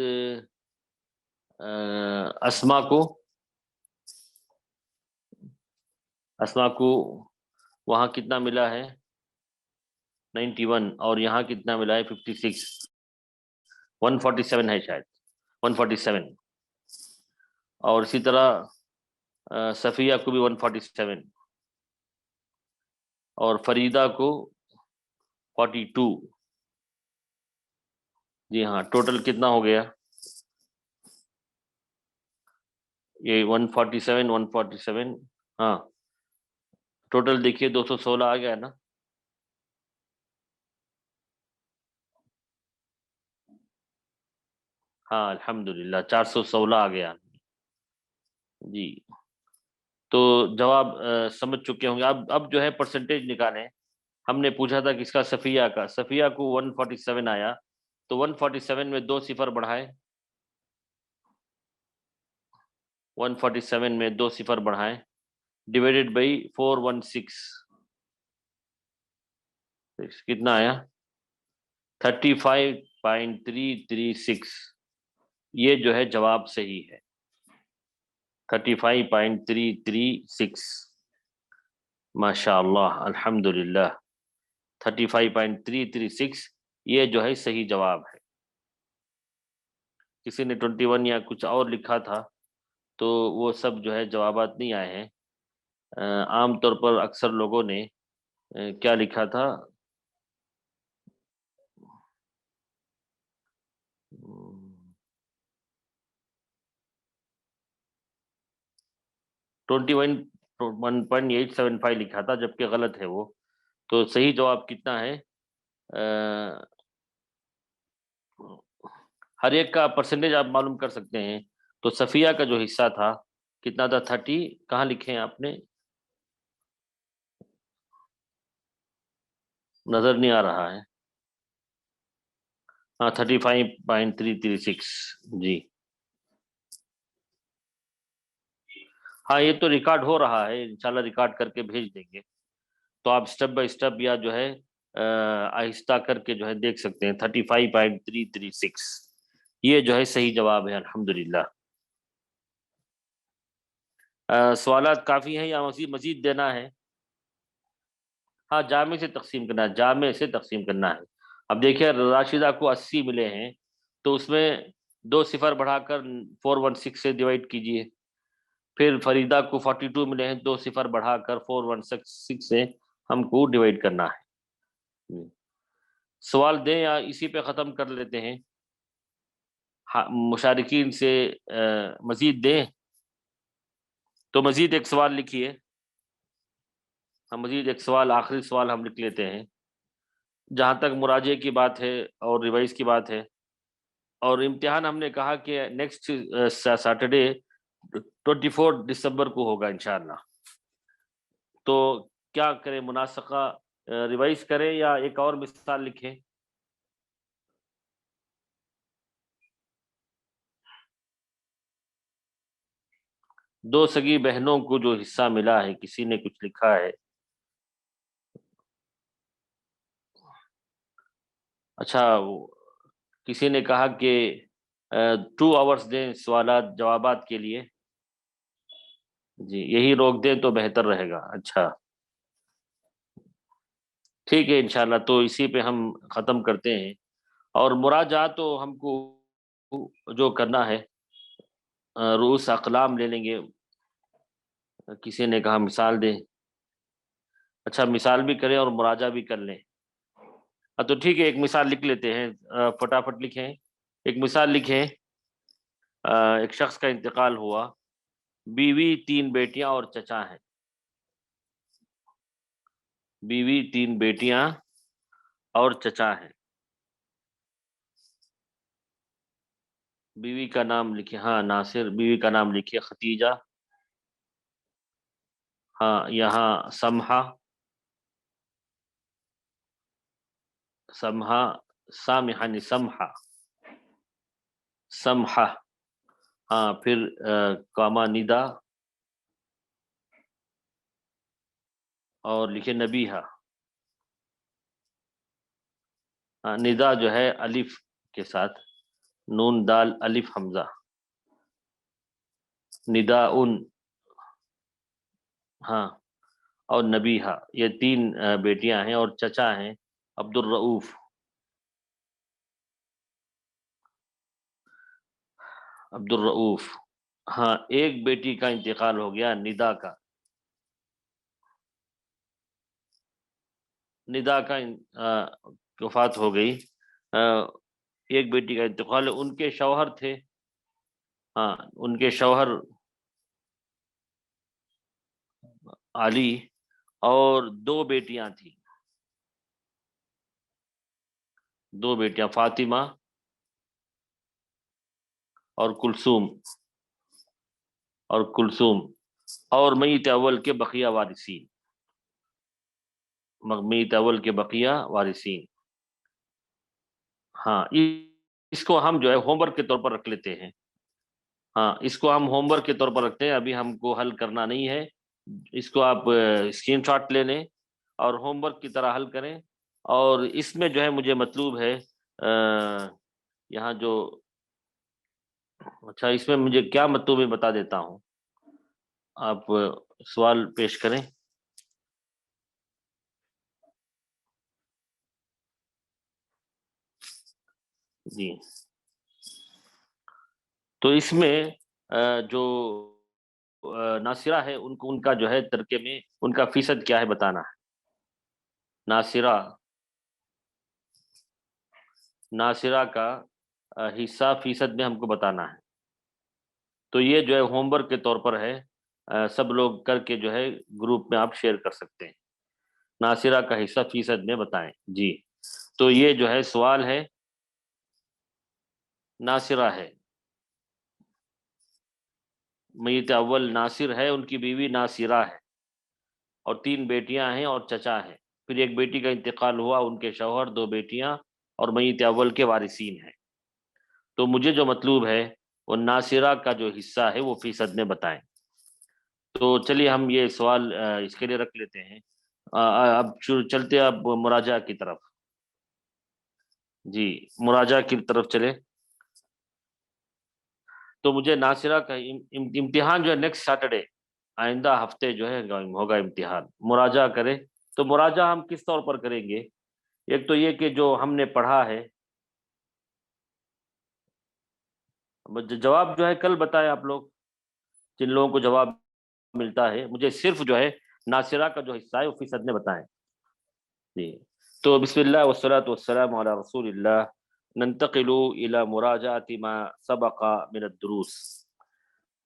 اسما کو وہاں کتنا ملا ہے 91 اور یہاں کتنا ملا ہے 56 147 ہے شاید 147. اور اسی طرح صفیہ کو بھی 147 اور فریدہ کو 42. جی ہاں ٹوٹل کتنا ہو گیا یہ 147 147. ہاں ٹوٹل دیکھیے 216 آ گیا نا. ہاں الحمدللہ 416 آ گیا. جی تو جواب سمجھ چکے ہوں گے. اب جو ہے پرسنٹیج نکالیں. ہم نے پوچھا تھا کس کا صفیہ کا. صفیہ کو 147 آیا تو 147 میں 2 صفر بڑھائے. 147 میں 2 صفر بڑھائیں ڈیوائڈیڈ بائی 416 کتنا آیا 35.336. یہ جو ہے جواب صحیح ہے 35.336. ماشاء اللہ الحمدللہ 35.336 یہ جو ہے صحیح جواب ہے. کسی نے 21 یا کچھ اور لکھا تھا تو وہ سب جو ہے جوابات نہیں آئے ہیں. عام طور پر اکثر لوگوں نے کیا لکھا تھا 21.875 لکھا تھا جبکہ غلط ہے وہ. تو صحیح جواب کتنا ہے ہر ایک کا پرسنٹیج آپ معلوم کر سکتے ہیں. تو صفیہ کا جو حصہ تھا کتنا تھا 30. کہاں لکھے ہیں آپ نے نظر نہیں آ رہا ہے. ہاں 35.336. جی ہاں یہ تو ریکارڈ ہو رہا ہے. انشاءاللہ ریکارڈ کر کے بھیج دیں گے. تو آپ سٹیپ بائی سٹیپ یا جو ہے آہستہ کر کے جو ہے دیکھ سکتے ہیں. 35.336 یہ جو ہے صحیح جواب ہے الحمدللہ. سوالات کافی ہیں یا مزید دینا ہے؟ ہاں جامع سے تقسیم کرنا ہے. جامع سے تقسیم کرنا ہے. اب دیکھیں راشدہ کو 80 ملے ہیں تو اس میں 2 صفر بڑھا کر 416 سے ڈیوائڈ کیجئے. پھر فریدہ کو 42 ملے ہیں 2 صفر بڑھا کر 416 سے ہم کو ڈیوائڈ کرنا ہے. سوال دیں یا اسی پہ ختم کر لیتے ہیں؟ مشارکین سے مزید دیں تو مزید ایک سوال لکھیے. ہم مزید ایک سوال آخری سوال ہم لکھ لیتے ہیں. جہاں تک مراجعے کی بات ہے اور ریوائز کی بات ہے اور امتحان ہم نے کہا کہ نیکسٹ سیٹرڈے 24 دسمبر کو ہوگا انشاءاللہ. تو کیا کریں مناسقہ ریوائز کریں یا ایک اور مثال لکھیں؟ دو سگی بہنوں کو جو حصہ ملا ہے کسی نے کچھ لکھا ہے اچھا، کسی نے کہا کہ 2 آورس دیں سوالات جوابات کے لیے. جی یہی روک دیں تو بہتر رہے گا. اچھا ٹھیک ہے انشاءاللہ، تو اسی پہ ہم ختم کرتے ہیں. اور مراجعہ تو ہم کو جو کرنا ہے رؤوس اقلام لے لیں گے. کسی نے کہا مثال دیں. اچھا مثال بھی کریں اور مراجعہ بھی کر لیں. تو ٹھیک ہے ایک مثال لکھ لیتے ہیں، فٹافٹ لکھیں. ایک مثال لکھیں. ایک شخص کا انتقال ہوا، بیوی 3 بیٹیاں اور چچا ہیں. بیوی 3 بیٹیاں اور چچا ہیں. بیوی کا نام لکھیں. ہاں ناصر. بیوی کا نام لکھیے ختیجہ. ہاں یہاں سمحہ. سمحہ سامحہ نہیں سمحہ. سمحہ. ہاں پھر کاما ندا اور لکھے نبیہہ. ندا جو ہے الف کے ساتھ، نون دال الف حمزہ. ندا ان. ہاں اور نبیہہ. یہ 3 بیٹیاں ہیں اور چچا ہیں عبد الرؤوف. عبد الرؤوف. ہاں ایک بیٹی کا انتقال ہو گیا ندا کا. ندا کا وفات ہو گئی. ایک بیٹی کا انتقال. ان کے شوہر تھے. ہاں ان کے شوہر علی اور 2 بیٹیاں تھیں. 2 بیٹیاں فاطمہ اور کلثوم. اور میت اول کے بقیہ وارثین. میت اول کے بقیہ وارثین. ہاں اس کو ہم جو ہے ہوم ورک کے طور پر رکھ لیتے ہیں. ہاں اس کو ہم ہوم ورک کے طور پر رکھتے ہیں. ابھی ہم کو حل کرنا نہیں ہے. اس کو آپ اسکرین شاٹ لے لیں اور ہوم ورک کی طرح حل کریں. اور اس میں جو ہے مجھے مطلوب ہے یہاں جو اچھا اس میں مجھے کیا مطلوب ہے بتا دیتا ہوں. آپ سوال پیش کریں. جی تو اس میں جو ناصرہ ہے ان کا جو ہے ترکے میں ان کا فیصد کیا ہے بتانا ہے. ناصرہ کا حصہ فیصد میں ہم کو بتانا ہے. تو یہ جو ہے ہوم ورک کے طور پر ہے. سب لوگ کر کے جو ہے گروپ میں آپ شیئر کر سکتے ہیں. ناصرہ کا حصہ فیصد میں بتائیں. جی تو یہ جو ہے سوال ہے. ناصرہ ہے، میت اول ناصر ہے، ان کی بیوی ناصرہ ہے اور 3 بیٹیاں ہیں اور چچا ہیں. پھر ایک بیٹی کا انتقال ہوا، ان کے شوہر 2 بیٹیاں اور میت اول کے وارثین ہیں. تو مجھے جو مطلوب ہے وہ ناصرہ کا جو حصہ ہے وہ فیصد میں بتائیں. تو چلیے ہم یہ سوال اس کے لیے رکھ لیتے ہیں. اب چلتے اب مراجعہ کی طرف. جی مراجعہ کی طرف چلے. تو مجھے ناصرہ کا امتحان جو ہے نیکسٹ سیٹرڈے آئندہ ہفتے جو ہے ہوگا امتحان. مراجعہ کرے. تو مراجعہ ہم کس طور پر کریں گے؟ ایک تو یہ کہ جو ہم نے پڑھا ہے جواب جو ہے کل بتائیں آپ لوگ. جن لوگوں کو جواب ملتا ہے مجھے صرف جو ہے ناصرہ کا جو حصہ ہے وہ فیصد میں بتائیں. جی تو بسم اللہ والصلاۃ والسلام علی رسول اللہ. ننتقل الى مراجعۃ ما سبق من الدروس.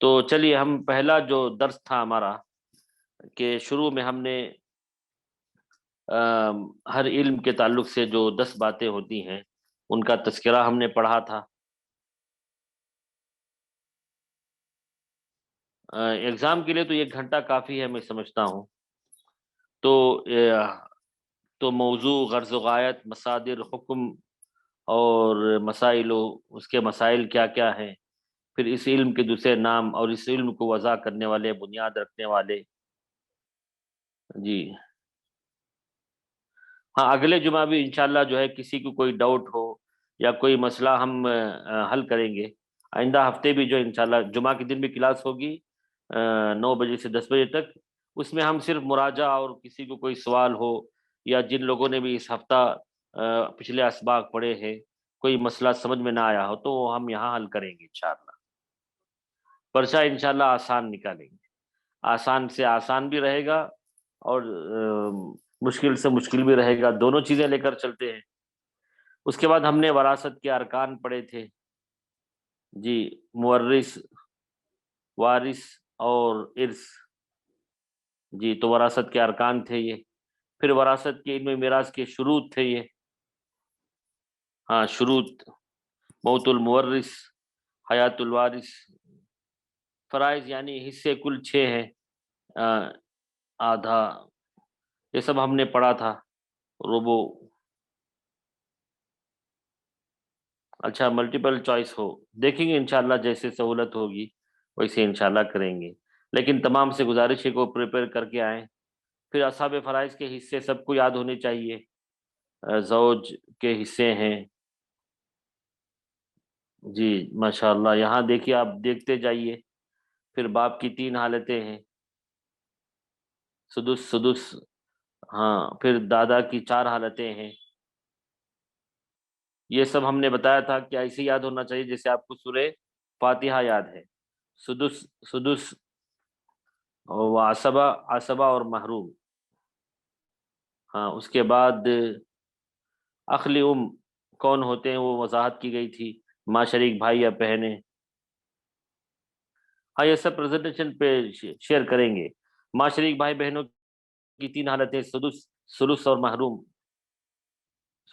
تو چلیے ہم پہلا جو درس تھا ہمارا کہ شروع میں ہم نے ہر علم کے تعلق سے جو 10 باتیں ہوتی ہیں ان کا تذکرہ ہم نے پڑھا تھا. ایگزام کے لیے تو 1 گھنٹہ کافی ہے میں سمجھتا ہوں. تو موضوع، غرض و غایت، مصادر، حکم اور مسائل و اس کے مسائل کیا کیا ہیں، پھر اس علم کے دوسرے نام اور اس علم کو وضع کرنے والے، بنیاد رکھنے والے. جی ہاں اگلے جمعہ بھی انشاءاللہ جو ہے کسی کو کوئی ڈاؤٹ ہو یا کوئی مسئلہ ہم حل کریں گے. آئندہ ہفتے بھی جو انشاءاللہ جمعہ کے دن بھی کلاس ہوگی 9 بجے سے 10 بجے تک. اس میں ہم صرف مراجعہ اور کسی کو کوئی سوال ہو یا جن لوگوں نے بھی اس ہفتہ پچھلے اسباق پڑھے ہیں کوئی مسئلہ سمجھ میں نہ آیا ہو تو وہ ہم یہاں حل کریں گے انشاءاللہ. پرچہ انشاءاللہ آسان نکالیں گے، آسان سے آسان بھی رہے گا اور مشکل سے مشکل بھی رہے گا، دونوں چیزیں لے کر چلتے ہیں. اس کے بعد ہم نے وراثت کے ارکان پڑھے تھے جی، مورث، وارث اور ارث. جی تو وراثت کے ارکان تھے یہ. پھر وراثت کے علم میراث کے شروط تھے یہ. ہاں شروط، موت المورث، حیات الوارث، فرائض یعنی حصے کل 6 ہیں، آدھا، یہ سب ہم نے پڑھا تھا. ربو. اچھا ملٹیپل چوائس ہو دیکھیں گے انشاءاللہ، جیسے سہولت ہوگی ویسے انشاءاللہ کریں گے، لیکن تمام سے گزارش ہے کو پریپئر کر کے آئیں. پھر اصحاب فرائض کے حصے سب کو یاد ہونے چاہیے. زوج کے حصے ہیں جی ماشاءاللہ، یہاں دیکھیے آپ دیکھتے جائیے. پھر باپ کی 3 حالتیں ہیں، سدس سدس. ہاں پھر دادا کی 4 حالتیں ہیں. یہ سب ہم نے بتایا تھا کہ ایسے یاد ہونا چاہیے جیسے آپ کو سورہ فاتحہ یاد ہے. سدس سدس و عصبہ، عصبہ اور محروم. ہاں اس کے بعد اخلی کون ہوتے ہیں وہ وضاحت کی گئی تھی، ماں شریک بھائی یا بہنیں. ہاں یہ سب پریزنٹیشن پہ شیئر کریں گے. ماں شریک بھائی بہنوں کی 3 حالتیں، سدس، سلس اور محروم.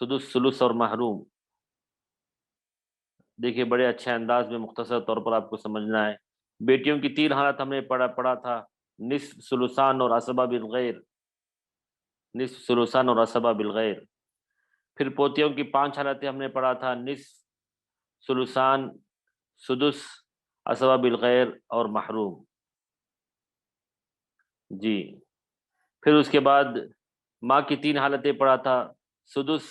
سدس، سلس اور محروم. دیکھیے بڑے اچھے انداز میں مختصر طور پر آپ کو سمجھنا ہے. بیٹیوں کی 3 حالت ہم نے پڑھا تھا، نصف، ثلثان اور عصبہ بالغیر. نصف، ثلثان اور عصبہ بالغیر. پھر پوتیوں کی 5 حالتیں ہم نے پڑھا تھا، نصف، ثلثان، سدس، عصبہ بالغیر اور محروم. جی پھر اس کے بعد ماں کی 3 حالتیں پڑھا تھا، سدس،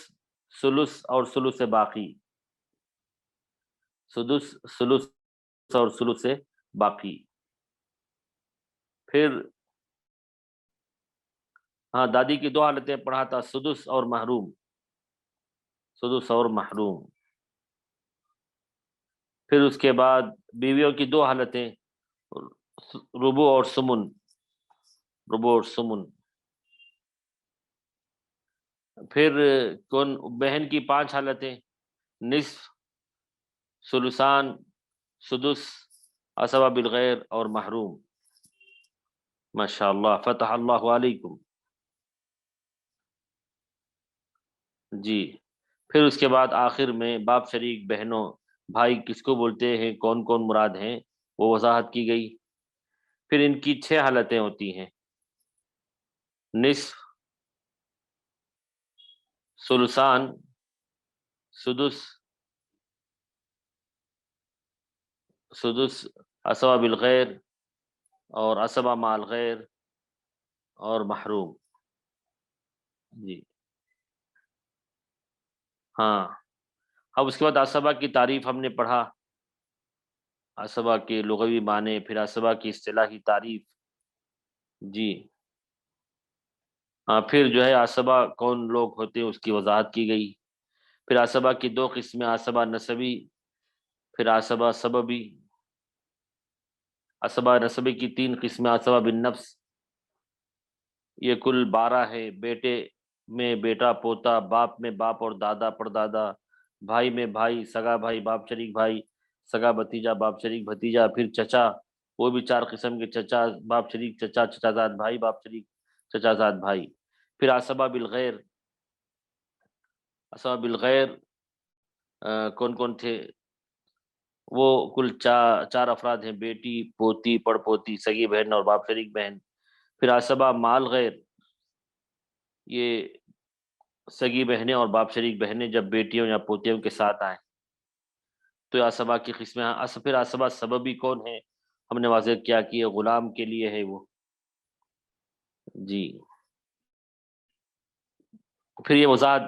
ثلث اور ثلث باقی. سدس، ثلث اور ثلث باقی. پھر ہاں دادی کی 2 حالتیں پڑھا تھا، سدس اور محروم. سدس اور محروم. پھر اس کے بعد بیویوں کی 2 حالتیں، ربو اور سمن. ربو اور سمن. پھر کون بہن کی 5 حالتیں، نصف، ثلثان، سدس، عصبہ بالغیر اور محروم. ماشاءاللہ فتح اللہ علیکم. جی پھر اس کے بعد آخر میں باپ شریک بہنوں بھائی کس کو بولتے ہیں، کون کون مراد ہیں وہ وضاحت کی گئی. پھر ان کی 6 حالتیں ہوتی ہیں، نصف، ثلثان، سدس، سدس عصبہ بالغیر اور عصبہ مع الغیر اور محروم. جی ہاں. اب اس کے بعد عصبہ کی تعریف ہم نے پڑھا، عصبہ کے لغوی معنی، پھر عصبہ کی اصطلاحی تعریف. جی ہاں پھر جو ہے عصبہ کون لوگ ہوتے ہیں اس کی وضاحت کی گئی. پھر عصبہ کی 2 قسمیں، عصبہ نسبی، پھر عصبہ سببی. عصبہ نسبی کی 3 قسمیں، عصبہ بالنفس، یہ کل 12 ہے. بیٹے میں بیٹا پوتا، باپ میں باپ اور دادا پردادا، بھائی میں بھائی، سگا بھائی، باپ شریک بھائی، سگا بھتیجا، باپ شریک بھتیجا. پھر چچا، وہ بھی 4 قسم کے، چچا، باپ شریک چچا، چچا زاد بھائی، باپ شریک چچا زاد بھائی. پھر عصبہ بالغیر. عصبہ بالغیر کون کون تھے، وہ کل 4 افراد ہیں، بیٹی، پوتی، پڑ پوتی، سگی بہن اور باپ شریک بہن. پھر عصبہ مال غیر، یہ سگی بہنیں اور باپ شریک بہنیں جب بیٹیوں یا پوتیوں کے ساتھ آئیں تو عصبہ کی قسمیں. پھر عصبہ سببی کون ہے، ہم نے واضح کیا کہ یہ غلام کے لیے ہے وہ. جی پھر یہ وضاحت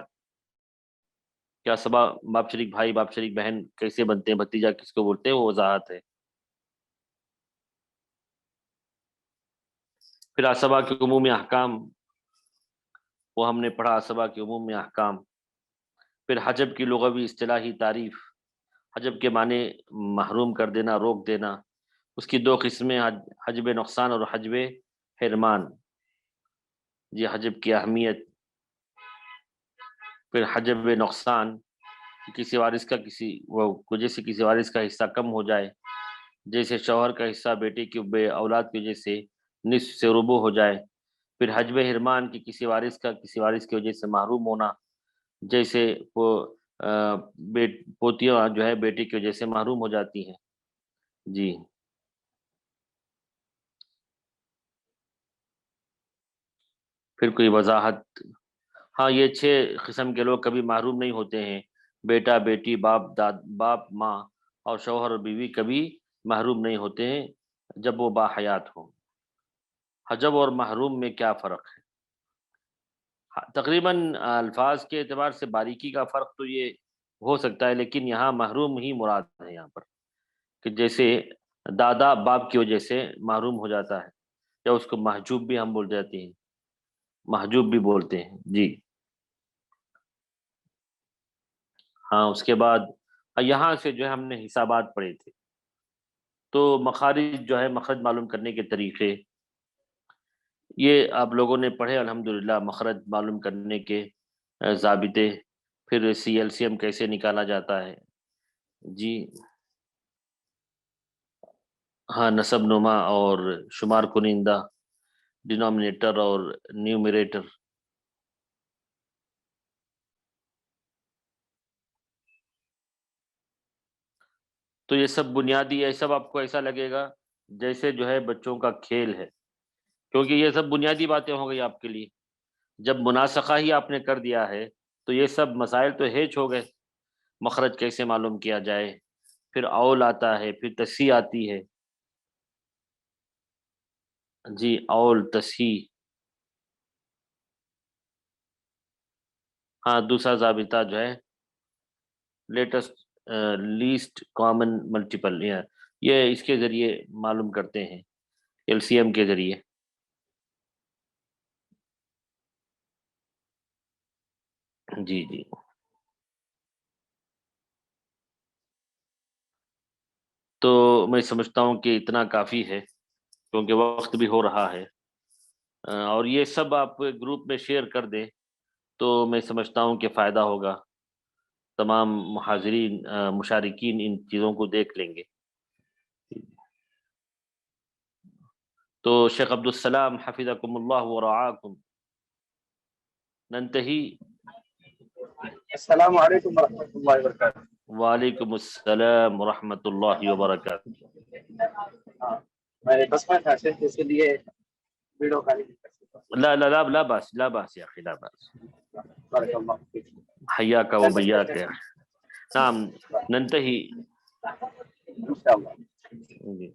کیا سبا باپ شریک بھائی باپ شریک بہن کیسے بنتے ہیں، بھتیجا کس کو بولتے ہیں، وہ وضاحت ہے۔ پھر عصبہ کے عمومی احکام، وہ ہم نے پڑھا، عصبہ کے عمومی احکام۔ پھر حجب کی لغوی اصطلاحی تعریف، حجب کے معنی محروم کر دینا، روک دینا۔ اس کی دو قسمیں، حجب نقصان اور حجب حرمان۔ یہ حجب کی اہمیت۔ پھر حجب نقصان، کسی وارث کا کسی وجہ سے کسی وارث کا حصہ کم ہو جائے، جیسے شوہر کا حصہ بیٹے کی بے اولاد کی وجہ سے نصف سے ربع ہو جائے۔ پھر حجب حرمان کی کسی وارث کا کسی وارث کی وجہ سے محروم ہونا، جیسے پوتیاں جو ہے بیٹے کی وجہ سے محروم ہو جاتی ہیں۔ جی پھر کوئی وضاحت؟ ہاں، یہ 6 قسم کے لوگ کبھی محروم نہیں ہوتے ہیں۔ بیٹا بیٹی، باپ ماں اور شوہر اور بیوی کبھی محروم نہیں ہوتے ہیں جب وہ باحیات ہوں۔ حجب اور محروم میں کیا فرق ہے؟ تقریباً الفاظ کے اعتبار سے باریکی کا فرق تو یہ ہو سکتا ہے، لیکن یہاں محروم ہی مراد ہے یہاں پر، کہ جیسے دادا باپ کی وجہ سے محروم ہو جاتا ہے، یا اس کو محجوب بھی ہم بول جاتے ہیں، محجوب بھی بولتے ہیں۔ جی ہاں، اس کے بعد یہاں سے جو ہے ہم نے حسابات پڑھے تھے، تو مخارج جو ہے مخرج معلوم کرنے کے طریقے یہ آپ لوگوں نے پڑھے الحمدللہ۔ مخرج معلوم کرنے کے ضابطے، پھر سی ایل سی ایم کیسے نکالا جاتا ہے۔ جی ہاں، نسب نما اور شمار کنندہ، ڈینومینیٹر اور نیومریٹر۔ تو یہ سب بنیادی ہے، سب آپ کو ایسا لگے گا جیسے جو ہے بچوں کا کھیل ہے، کیونکہ یہ سب بنیادی باتیں ہو گئی آپ کے لیے۔ جب مناسخہ ہی آپ نے کر دیا ہے تو یہ سب مسائل تو ہیچ ہو گئے۔ مخرج کیسے معلوم کیا جائے، پھر اول آتا ہے، پھر تصحیح آتی ہے۔ جی اول، تصحیح۔ ہاں، دوسرا ضابطہ جو ہے لیسٹ کامن ملٹیپل، یہ اس کے ذریعے معلوم کرتے ہیں، ایل سی ایم کے ذریعے۔ جی جی تو میں سمجھتا ہوں کہ اتنا کافی ہے، کیونکہ وقت بھی ہو رہا ہے، اور یہ سب آپ گروپ میں شیئر کر دیں تو میں سمجھتا ہوں کہ فائدہ ہوگا۔ تمام محاضرین مشارکین ان چیزوں کو دیکھ لیں گے۔ تو شیخ عبدالسلام حفظکم اللہ ورعاکم، ننتہی۔ السلام علیکم ورحمۃ اللہ وبرکاتہ۔ وعلیکم السلام ورحمۃ اللہ وبرکاتہ۔ ہاں، میں بس میں تھا صرف اس لیے ویڈیو خالی نہیں کر سکتا۔ لا لا لا لا باس، لا باس یا اخی، لا باس، بارک اللہ فیک۔ حیاک و بیاک یا اخی۔ نعم، ننتہی انشاءاللہ۔ جی۔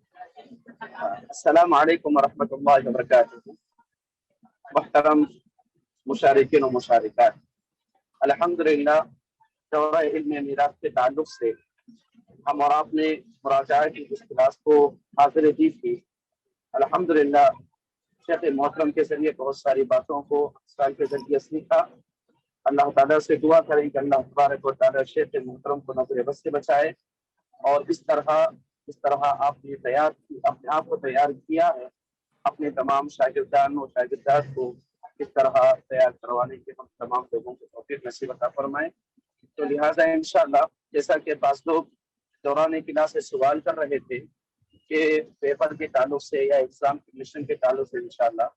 السلام علیکم ورحمۃ اللہ وبرکاتہ۔ محترم مشارکین و مشارکات، الحمدللہ دورہ علم میراث کے تعلق سے ہم اور آپ نے مراجعہ کی اس کلاس کو حاضر دی تھی۔ الحمدللہ شیخ محترم کے ذریعے بہت ساری باتوں کو سال کے ذریعے سیکھا۔ اللہ تعالیٰ سے دعا کریں کہ اللہ تبارک و تعالیٰ شیخ محترم کو نظر بد سے بچائے، اور اس طرح آپ نے اپنے آپ کو تیار کیا ہے، اپنے تمام شاگردان و شاگردات کو اس طرح تیار کروانے کے ہم تمام لوگوں کو توفیق نصیب عطا فرمائیں۔ تو لہٰذا انشاءاللہ، جیسا کہ بعض لوگ دوران کلاس سے سوال کر رہے تھے کہ پیپر کے تعلق سے یا ایگزام کی مشن کے تعلق سے، انشاءاللہ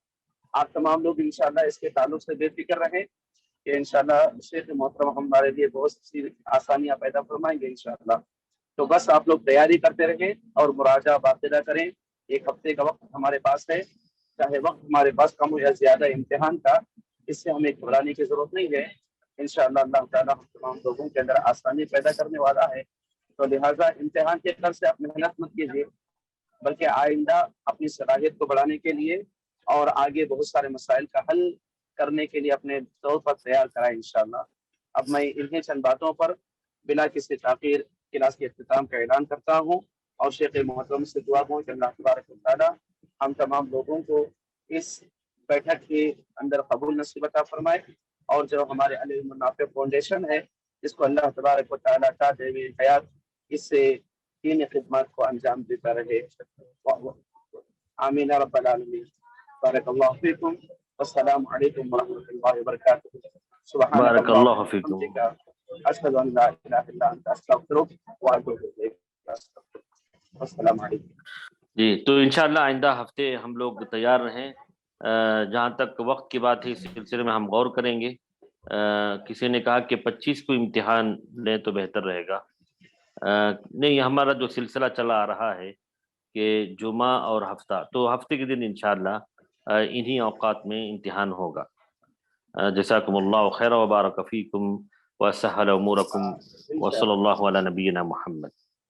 آپ تمام لوگ انشاءاللہ اس کے تعلق سے بے فکر رہیں کہ انشاءاللہ شیخ محترم ہمارے لیے بہت سی آسانیاں پیدا فرمائیں گے انشاءاللہ۔ تو بس آپ لوگ تیاری کرتے رہیں اور مراجعہ باقاعدہ کریں۔ 1 ہفتے کا وقت ہمارے پاس ہے، چاہے وقت ہمارے پاس کم ہو یا زیادہ امتحان کا، اس سے ہمیں گھبرانے کی ضرورت نہیں ہے۔ انشاءاللہ اللہ تعالیٰ ہم تمام لوگوں کے اندر آسانی پیدا کرنے والا ہے۔ تو لہٰذا امتحان کے طرف سے آپ محنت مت کیجیے، بلکہ آئندہ اپنی صلاحیت کو بڑھانے کے لیے اور آگے بہت سارے مسائل کا حل کرنے کے لیے اپنے طور پر تیار کرائیں انشاءاللہ۔ اب میں انہیں چند باتوں پر بلا کسی تاخیر کلاس کے اختتام کا اعلان کرتا ہوں اور شیخ محترم سے دعا ہوں کہ اللہ تبارک و تعالی ہم تمام لوگوں کو اس بیٹھک کے اندر قبول نصیب عطا فرمائے، اور جو ہمارے علم النافع فاؤنڈیشن ہے جس کو اللہ تبارک و تعالی تا دائم حیات اس سے دینی خدمات کو انجام دیتا رہے، آمین رب العالمین۔ بارک اللہ فیکم، والسلام علیکم ورحمۃ اللہ وبرکاتہ۔ سبحانک بارک اللہم اللہ فیکم۔ وبحمدک، اشہد ان لا الہ الا انت، استغفرک واتوب الیک۔ السلام علیکم۔ جی تو انشاءاللہ آئندہ ہفتے ہم لوگ تیار رہیں۔ جہاں تک وقت کی بات ہے اس سلسلے میں ہم غور کریں گے۔ کسی نے کہا کہ 25 کو امتحان لیں تو بہتر رہے گا۔ نہیں، ہمارا جو سلسلہ چلا آ رہا ہے کہ جمعہ اور ہفتہ، تو ہفتے کے دن انشاءاللہ انہی اوقات میں امتحان ہوگا۔ جزاکم اللہ خیر وبارک فیکم وسہل امورکم وصلی اللہ علی نبینا محمد۔